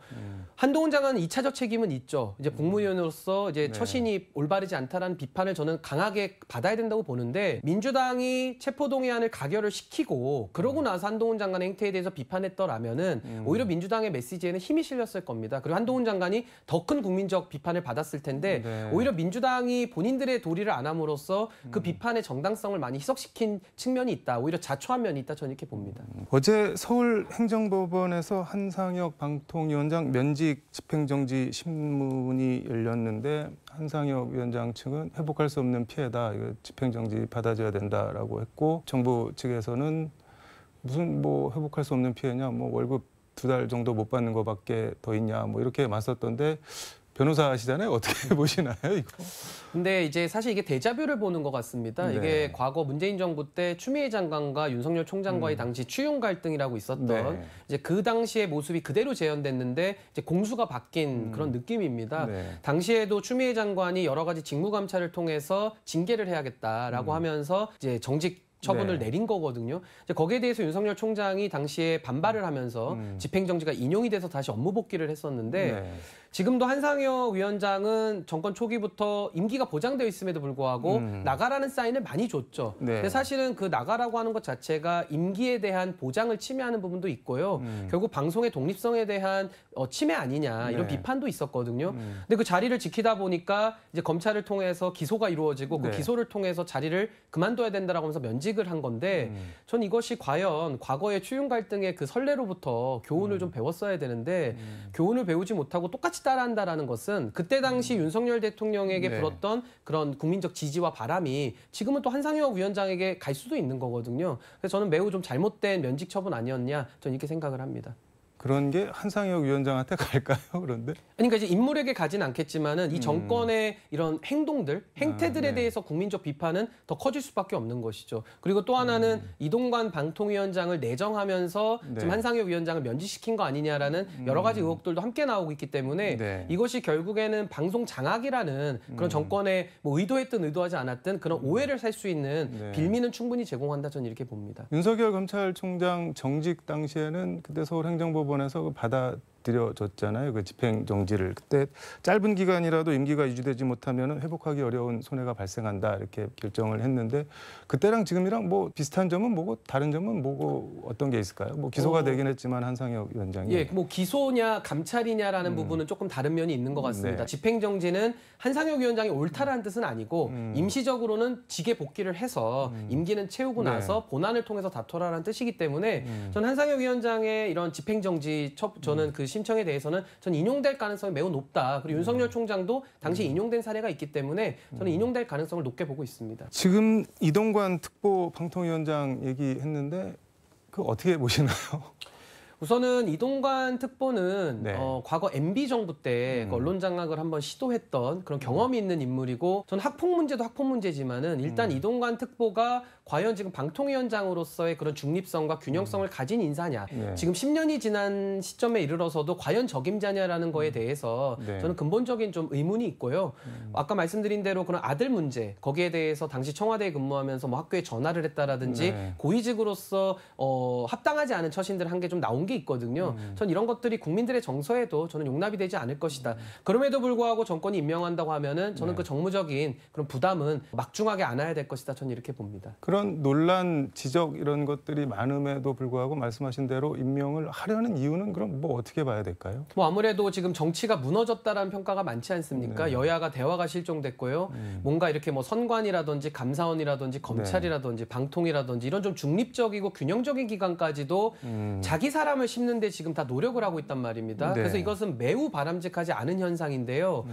한동훈 장관은 2차적 책임은 있죠. 이제 국무위원으로서 이제 네. 처신이 올바르지 않다라는 비판을 저는 강하게 받아야 된다고 보는데 민주당이 체포동의안을 가결을 시키고 그러고 나서 한동훈 장관의 행태에 대해서 비판 비판했더라면은 오히려 민주당의 메시지에는 힘이 실렸을 겁니다. 그리고 한동훈 장관이 더 큰 국민적 비판을 받았을 텐데 네. 오히려 민주당이 본인들의 도리를 안 함으로써 그 비판의 정당성을 많이 희석시킨 측면이 있다. 오히려 자초한 면이 있다. 저는 이렇게 봅니다. 어제 서울행정법원에서 한상혁 방통위원장 면직 집행정지 신문이 열렸는데 한상혁 위원장 측은 회복할 수 없는 피해다. 이거 집행정지 받아줘야 된다라고 했고 정부 측에서는 무슨 뭐 회복할 수 없는 피해냐, 뭐 월급 2달 정도 못 받는 거밖에 더 있냐, 뭐 이렇게 맞섰던데 변호사시잖아요. 어떻게 보시나요, 이거? 근데 이제 사실 이게 데자뷰를 보는 것 같습니다. 네. 이게 과거 문재인 정부 때 추미애 장관과 윤석열 총장과의 당시 추윤 갈등이라고 있었던 네. 이제 그 당시의 모습이 그대로 재현됐는데 이제 공수가 바뀐 그런 느낌입니다. 네. 당시에도 추미애 장관이 여러 가지 직무 감찰을 통해서 징계를 해야겠다라고 하면서 이제 정직 처분을 네. 내린 거거든요. 이제 거기에 대해서 윤석열 총장이 당시에 반발을 하면서 집행정지가 인용이 돼서 다시 업무 복귀를 했었는데 네. 지금도 한상혁 위원장은 정권 초기부터 임기가 보장되어 있음에도 불구하고 나가라는 사인을 많이 줬죠. 네. 근데 사실은 그 나가라고 하는 것 자체가 임기에 대한 보장을 침해하는 부분도 있고요. 결국 방송의 독립성에 대한 침해 아니냐 이런 네. 비판도 있었거든요. 근데 그 자리를 지키다 보니까 이제 검찰을 통해서 기소가 이루어지고 네. 그 기소를 통해서 자리를 그만둬야 된다라고 하면서 면직을 한 건데 전 이것이 과연 과거의 추윤 갈등의 그 선례로부터 교훈을 좀 배웠어야 되는데 교훈을 배우지 못하고 똑같이 따라한다라는 것은 그때 당시 윤석열 대통령에게 네. 불었던 그런 국민적 지지와 바람이 지금은 또 한상혁 위원장에게 갈 수도 있는 거거든요. 그래서 저는 매우 좀 잘못된 면직 처분 아니었냐 저는 이렇게 생각을 합니다. 그런 게 한상혁 위원장한테 갈까요? 그런데? 그러니까 이제 인물에게 가진 않겠지만은 이 정권의 이런 행동들, 행태들에 네. 대해서 국민적 비판은 더 커질 수밖에 없는 것이죠. 그리고 또 하나는 이동관 방통위원장을 내정하면서 네. 지금 한상혁 위원장을 면직시킨 거 아니냐라는 여러 가지 의혹들도 함께 나오고 있기 때문에 네. 이것이 결국에는 방송 장악이라는 그런 정권의 뭐 의도했든 의도하지 않았든 그런 오해를 살 수 있는 네. 빌미는 충분히 제공한다 저는 이렇게 봅니다. 윤석열 검찰총장 정직 당시에는 그때 서울행정법원에서 받아들여졌잖아요. 그 집행정지를. 그때 짧은 기간이라도 임기가 유지되지 못하면 회복하기 어려운 손해가 발생한다 이렇게 결정을 했는데 그때랑 지금이랑 뭐 비슷한 점은 뭐고 다른 점은 뭐고 어떤 게 있을까요? 뭐 기소가 되긴 했지만 한상혁 위원장이. 예, 뭐 기소냐 감찰이냐라는 부분은 조금 다른 면이 있는 것 같습니다. 네. 집행정지는 한상혁 위원장이 옳다라는 뜻은 아니고 임시적으로는 직에 복귀를 해서 임기는 채우고 네. 나서 본안을 통해서 다퉈라라는 뜻이기 때문에 전 한상혁 위원장의 이런 집행정지 저는 그 신청에 대해서는 전 인용될 가능성이 매우 높다. 그리고 윤석열 총장도 당시 인용된 사례가 있기 때문에 저는 인용될 가능성을 높게 보고 있습니다. 지금 이동관 특보 방통위원장 얘기했는데 그 어떻게 보시나요? 우선은 이동관 특보는 네. 과거 MB 정부 때 그 언론 장악을 한번 시도했던 그런 경험이 있는 인물이고 저는 학폭 문제도 학폭 문제지만은 일단 이동관 특보가 과연 지금 방통위원장으로서의 그런 중립성과 균형성을 가진 인사냐. 네. 지금 10년이 지난 시점에 이르러서도 과연 적임자냐라는 거에 대해서 네. 저는 근본적인 좀 의문이 있고요. 아까 말씀드린 대로 그런 아들 문제 거기에 대해서 당시 청와대에 근무하면서 뭐 학교에 전화를 했다라든지 네. 고위직으로서 합당하지 않은 처신들 한 게 좀 나온 게 있거든요. 전 이런 것들이 국민들의 정서에도 저는 용납이 되지 않을 것이다. 그럼에도 불구하고 정권이 임명한다고 하면은 저는 그 정무적인 그런 부담은 막중하게 안아야 될 것이다. 저는 이렇게 봅니다. 그런 논란, 지적 이런 것들이 많음에도 불구하고 말씀하신 대로 임명을 하려는 이유는 그럼 뭐 어떻게 봐야 될까요? 뭐 아무래도 지금 정치가 무너졌다라는 평가가 많지 않습니까? 네. 여야가 대화가 실종됐고요. 뭔가 이렇게 뭐 선관이라든지 감사원이라든지 검찰이라든지 방통이라든지 이런 좀 중립적이고 균형적인 기관까지도 자기 사람을 심는데 지금 다 노력을 하고 있단 말입니다. 네. 그래서 이것은 매우 바람직하지 않은 현상인데요.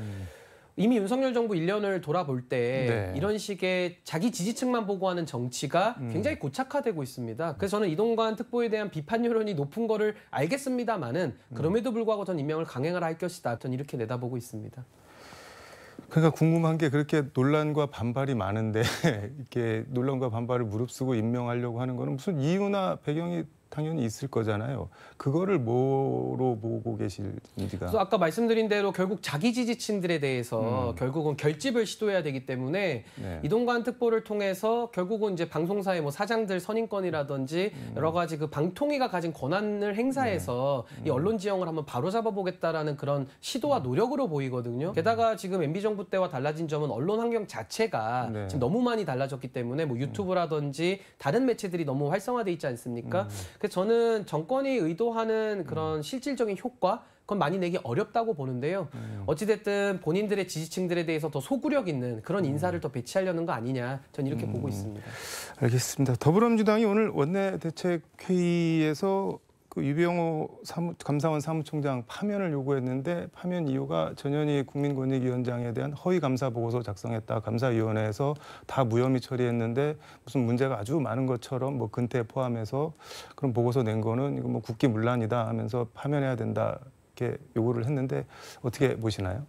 이미 윤석열 정부 1년을 돌아볼 때 네. 이런 식의 자기 지지층만 보고하는 정치가 굉장히 고착화되고 있습니다. 그래서 저는 이동관 특보에 대한 비판 여론이 높은 거를 알겠습니다만은 그럼에도 불구하고 전 임명을 강행하라 할 것이다. 전 이렇게 내다보고 있습니다. 그러니까 궁금한 게 그렇게 논란과 반발이 많은데 이렇게 논란과 반발을 무릅쓰고 임명하려고 하는 거는 무슨 이유나 배경이 당연히 있을 거잖아요. 그거를 뭐로 보고 계실지가. 그래서 아까 말씀드린 대로 결국 자기 지지층들에 대해서 결국은 결집을 시도해야 되기 때문에 네. 이동관 특보를 통해서 결국은 이제 방송사의 뭐 사장들 선임권이라든지 여러 가지 그 방통위가 가진 권한을 행사해서 이 언론 지형을 한번 바로잡아 보겠다라는 그런 시도와 노력으로 보이거든요. 게다가 지금 MB 정부 때와 달라진 점은 언론 환경 자체가 네. 지금 너무 많이 달라졌기 때문에 뭐 유튜브라든지 다른 매체들이 너무 활성화돼 있지 않습니까? 그래서 그래서 저는 정권이 의도하는 그런 실질적인 효과 그건 많이 내기 어렵다고 보는데요. 어찌됐든 본인들의 지지층들에 대해서 더 소구력 있는 그런 인사를 더 배치하려는 거 아니냐, 전 이렇게 보고 있습니다. 알겠습니다. 더불어민주당이 오늘 원내대책회의에서 그 유병호 감사원 사무총장 파면을 요구했는데 파면 이유가 전현희 국민권익위원장에 대한 허위 감사 보고서 작성했다. 감사위원회에서 다 무혐의 처리했는데 무슨 문제가 아주 많은 것처럼 뭐 근태 포함해서 그런 보고서 낸 거는 이거 뭐 국기문란이다 하면서 파면해야 된다 이렇게 요구를 했는데 어떻게 보시나요?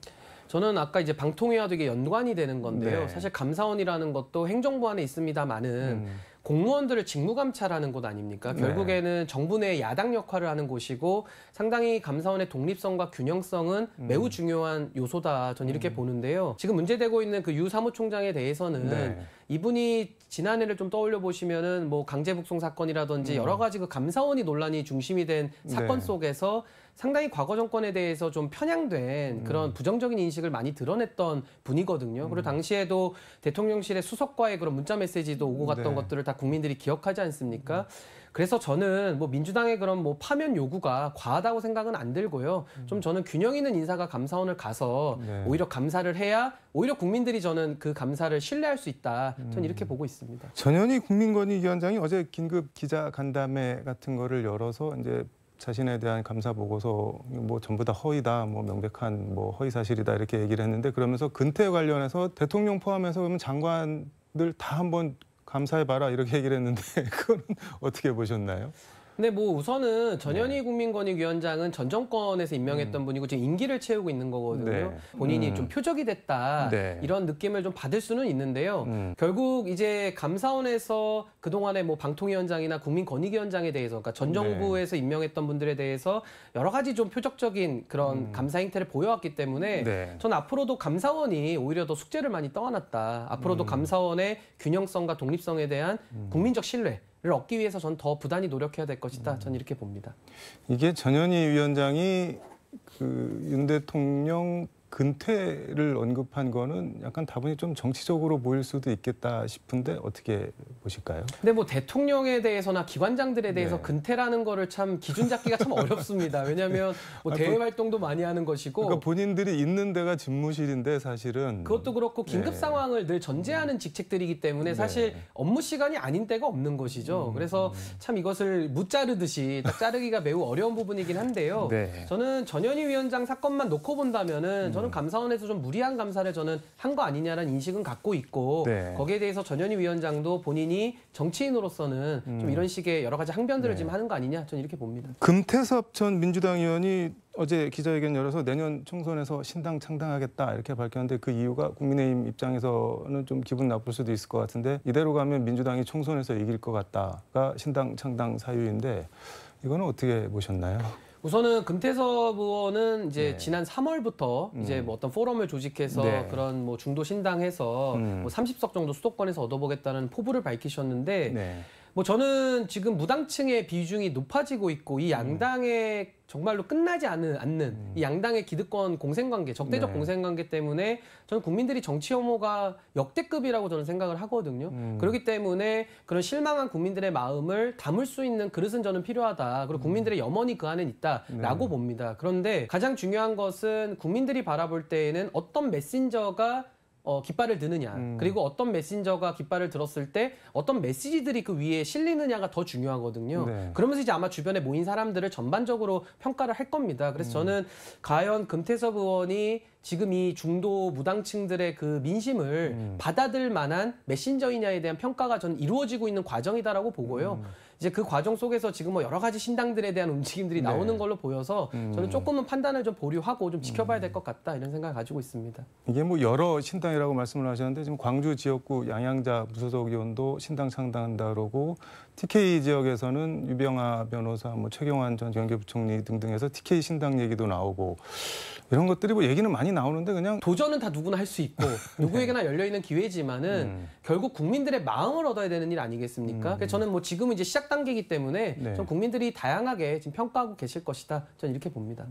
저는 아까 이제 방통위와도 이게 연관이 되는 건데요. 네. 사실 감사원이라는 것도 행정부 안에 있습니다만은 공무원들을 직무감찰하는 곳 아닙니까? 네. 결국에는 정부 내 야당 역할을 하는 곳이고 상당히 감사원의 독립성과 균형성은 매우 중요한 요소다. 저는 이렇게 보는데요. 지금 문제되고 있는 그 유 사무총장에 대해서는 네. 이분이 지난해를 좀 떠올려 보시면은 뭐 강제북송 사건이라든지 여러 가지 그 감사원이 논란이 중심이 된 사건 네. 속에서 상당히 과거 정권에 대해서 좀 편향된 그런 부정적인 인식을 많이 드러냈던 분이거든요. 그리고 당시에도 대통령실의 수석과의 그런 문자 메시지도 오고 갔던 네. 것들을 다 국민들이 기억하지 않습니까? 그래서 저는 뭐 민주당의 그런 뭐 파면 요구가 과하다고 생각은 안 들고요. 좀 저는 균형 있는 인사가 감사원을 가서 네. 오히려 감사를 해야 오히려 국민들이 저는 그 감사를 신뢰할 수 있다. 저는 이렇게 보고 있습니다. 전현희 국민권익위원장이 어제 긴급 기자 간담회 같은 거를 열어서 이제 자신에 대한 감사 보고서 뭐 전부 다 허위다, 뭐 명백한 뭐 허위 사실이다 이렇게 얘기를 했는데 그러면서 근태 관련해서 대통령 포함해서 그러면 장관들 다 한번 감사해봐라 이렇게 얘기를 했는데 그건 어떻게 보셨나요? 근데 뭐 우선은 전현희 국민권익위원장은 전 정권에서 임명했던 분이고 지금 임기를 채우고 있는 거거든요. 네. 본인이 좀 표적이 됐다 네. 이런 느낌을 좀 받을 수는 있는데요. 결국 이제 감사원에서 그동안에 뭐 방통위원장이나 국민권익위원장에 대해서 그러니까 전 정부에서 임명했던 분들에 대해서 여러 가지 좀 표적적인 그런 감사 행태를 보여왔기 때문에 네. 전 앞으로도 감사원이 오히려 더 숙제를 많이 떠안았다. 앞으로도 감사원의 균형성과 독립성에 대한 국민적 신뢰 를 얻기 위해서 전 더 부단히 노력해야 될 것이다. 전 이렇게 봅니다. 이게 전현희 위원장이 그 윤 대통령 근태를 언급한 거는 약간 다분히 좀 정치적으로 보일 수도 있겠다 싶은데 어떻게 보실까요? 근데 뭐 대통령에 대해서나 기관장들에 대해서 네. 근태라는 거를 참 기준 잡기가 참 어렵습니다. 왜냐하면 뭐 대외 활동도 많이 하는 것이고 그러니까 본인들이 있는 데가 집무실인데 사실은 그것도 그렇고 긴급 네. 상황을 늘 전제하는 직책들이기 때문에 사실 업무 시간이 아닌 때가 없는 것이죠. 그래서 참 이것을 무자르듯이 딱 자르기가 매우 어려운 부분이긴 한데요. 네. 저는 전현희 위원장 사건만 놓고 본다면은 저는 감사원에서 좀 무리한 감사를 저는 한 거 아니냐라는 인식은 갖고 있고 네. 거기에 대해서 전현희 위원장도 본인이 정치인으로서는 좀 이런 식의 여러 가지 항변들을 지금 하는 거 아니냐 저는 이렇게 봅니다. 금태섭 전 민주당 의원이 어제 기자회견 열어서 내년 총선에서 신당 창당하겠다 이렇게 밝혔는데 그 이유가 국민의힘 입장에서는 좀 기분 나쁠 수도 있을 것 같은데 이대로 가면 민주당이 총선에서 이길 것 같다가 신당 창당 사유인데 이거는 어떻게 보셨나요? 우선은 금태섭 의원은 이제 지난 3월부터 이제 뭐 어떤 포럼을 조직해서 네. 그런 뭐 중도 신당해서 뭐 30석 정도 수도권에서 얻어보겠다는 포부를 밝히셨는데 네. 뭐 저는 지금 무당층의 비중이 높아지고 있고 이 양당의 정말로 끝나지 않는 이 양당의 기득권 공생관계, 적대적 네. 공생관계 때문에 저는 국민들이 정치 혐오가 역대급이라고 저는 생각을 하거든요. 그렇기 때문에 그런 실망한 국민들의 마음을 담을 수 있는 그릇은 저는 필요하다. 그리고 국민들의 염원이 그 안에 있다라고 봅니다. 그런데 가장 중요한 것은 국민들이 바라볼 때에는 어떤 메신저가 깃발을 드느냐 그리고 어떤 메신저가 깃발을 들었을 때 어떤 메시지들이 그 위에 실리느냐가 더 중요하거든요. 네. 그러면서 이제 아마 주변에 모인 사람들을 전반적으로 평가를 할 겁니다. 그래서 저는 과연 금태섭 의원이 지금 이 중도 무당층들의 그 민심을 받아들 만한 메신저이냐에 대한 평가가 저는 이루어지고 있는 과정이다라고 보고요. 이제 그 과정 속에서 지금 뭐 여러 가지 신당들에 대한 움직임들이 나오는 걸로 보여서 저는 조금은 판단을 좀 보류하고 좀 지켜봐야 될 것 같다 이런 생각을 가지고 있습니다. 이게 뭐 여러 신당이라고 말씀을 하셨는데 지금 광주 지역구 양양자 무소속 의원도 신당 창당한다 그러고 TK 지역에서는 유병아 변호사, 뭐 최경환 전 경제부총리 등등해서 TK 신당 얘기도 나오고 이런 것들이 뭐 얘기는 많이 나오는데 그냥 도전은 다 누구나 할 수 있고 누구에게나 열려있는 기회지만은 결국 국민들의 마음을 얻어야 되는 일 아니겠습니까? 그래서 저는 뭐 지금은 이제 시작 단계이기 때문에 네. 전 국민들이 다양하게 지금 평가하고 계실 것이다. 저는 이렇게 봅니다.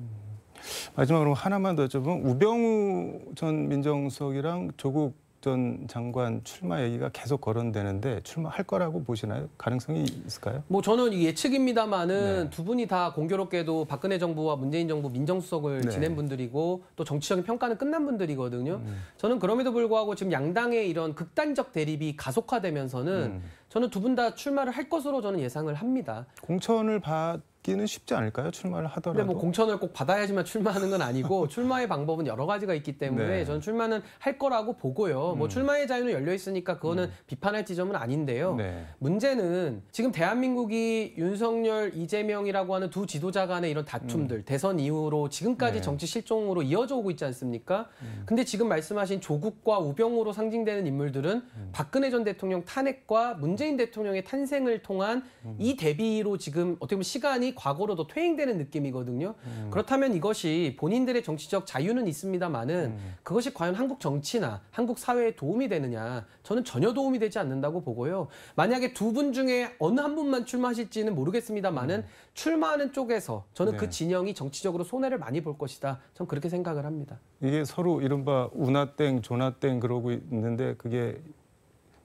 마지막으로 하나만 더 여쭤보면 우병우 전 민정수석이랑 조국 전 장관 출마 얘기가 계속 거론되는데 출마할 거라고 보시나요? 가능성이 있을까요? 뭐 저는 예측입니다만은 네. 두 분이 다 공교롭게도 박근혜 정부와 문재인 정부 민정수석을 네. 지낸 분들이고 또 정치적인 평가는 끝난 분들이거든요. 저는 그럼에도 불구하고 지금 양당의 이런 극단적 대립이 가속화되면서는 저는 두 분 다 출마를 할 것으로 저는 예상을 합니다. 공천을 받기는 쉽지 않을까요? 출마를 하더라도. 근데 뭐 공천을 꼭 받아야지만 출마하는 건 아니고 출마의 방법은 여러 가지가 있기 때문에 네. 저는 출마는 할 거라고 보고요. 뭐 출마의 자유는 열려 있으니까 그거는 비판할 지점은 아닌데요. 네. 문제는 지금 대한민국이 윤석열, 이재명이라고 하는 두 지도자 간의 이런 다툼들, 대선 이후로 지금까지 네. 정치 실종으로 이어져 오고 있지 않습니까? 근데 지금 말씀하신 조국과 우병우로 상징되는 인물들은 박근혜 전 대통령 탄핵과 문재인 대통령의 탄생을 통한 이 대비로 지금 어떻게 보면 시간이 과거로도 퇴행되는 느낌이거든요. 그렇다면 이것이 본인들의 정치적 자유는 있습니다만은 그것이 과연 한국 정치나 한국 사회에 도움이 되느냐? 저는 전혀 도움이 되지 않는다고 보고요. 만약에 두 분 중에 어느 한 분만 출마하실지는 모르겠습니다만은 출마하는 쪽에서 저는 네. 그 진영이 정치적으로 손해를 많이 볼 것이다. 전 그렇게 생각을 합니다. 이게 서로 이른바 우나땡, 조나땡 그러고 있는데 그게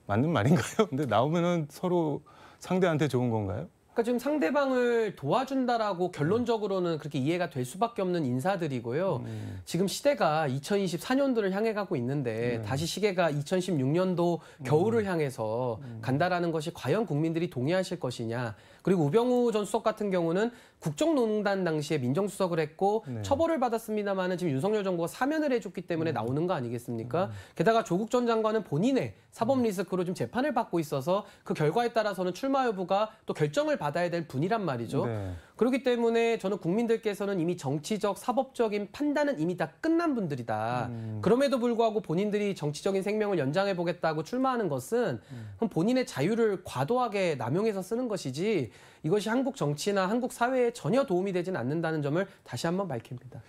맞는 말인가요? 근데 나오면은 서로 상대한테 좋은 건가요? 그러니까 지금 상대방을 도와준다라고 결론적으로는 그렇게 이해가 될 수밖에 없는 인사들이고요. 지금 시대가 2024년도를 향해 가고 있는데 다시 시계가 2016년도 겨울을 향해서 간다라는 것이 과연 국민들이 동의하실 것이냐. 그리고 우병우 전 수석 같은 경우는 국정농단 당시에 민정수석을 했고 네. 처벌을 받았습니다만은 지금 윤석열 정부가 사면을 해줬기 때문에 나오는 거 아니겠습니까? 게다가 조국 전 장관은 본인의 사법 리스크로 지금 재판을 받고 있어서 그 결과에 따라서는 출마 여부가 또 결정을 받아야 될 분이란 말이죠. 네. 그렇기 때문에 저는 국민들께서는 이미 정치적, 사법적인 판단은 이미 다 끝난 분들이다. 그럼에도 불구하고 본인들이 정치적인 생명을 연장해 보겠다고 출마하는 것은 그럼 본인의 자유를 과도하게 남용해서 쓰는 것이지 이것이 한국 정치나 한국 사회에 전혀 도움이 되진 않는다는 점을 다시 한번 밝힙니다.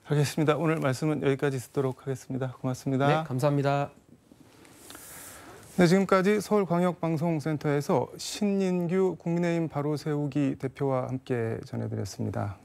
알겠습니다. 오늘 말씀은 여기까지 듣도록 하겠습니다. 고맙습니다. 네, 감사합니다. 네, 지금까지 서울광역방송센터에서 신인규 국민의힘 바로세우기 대표와 함께 전해드렸습니다.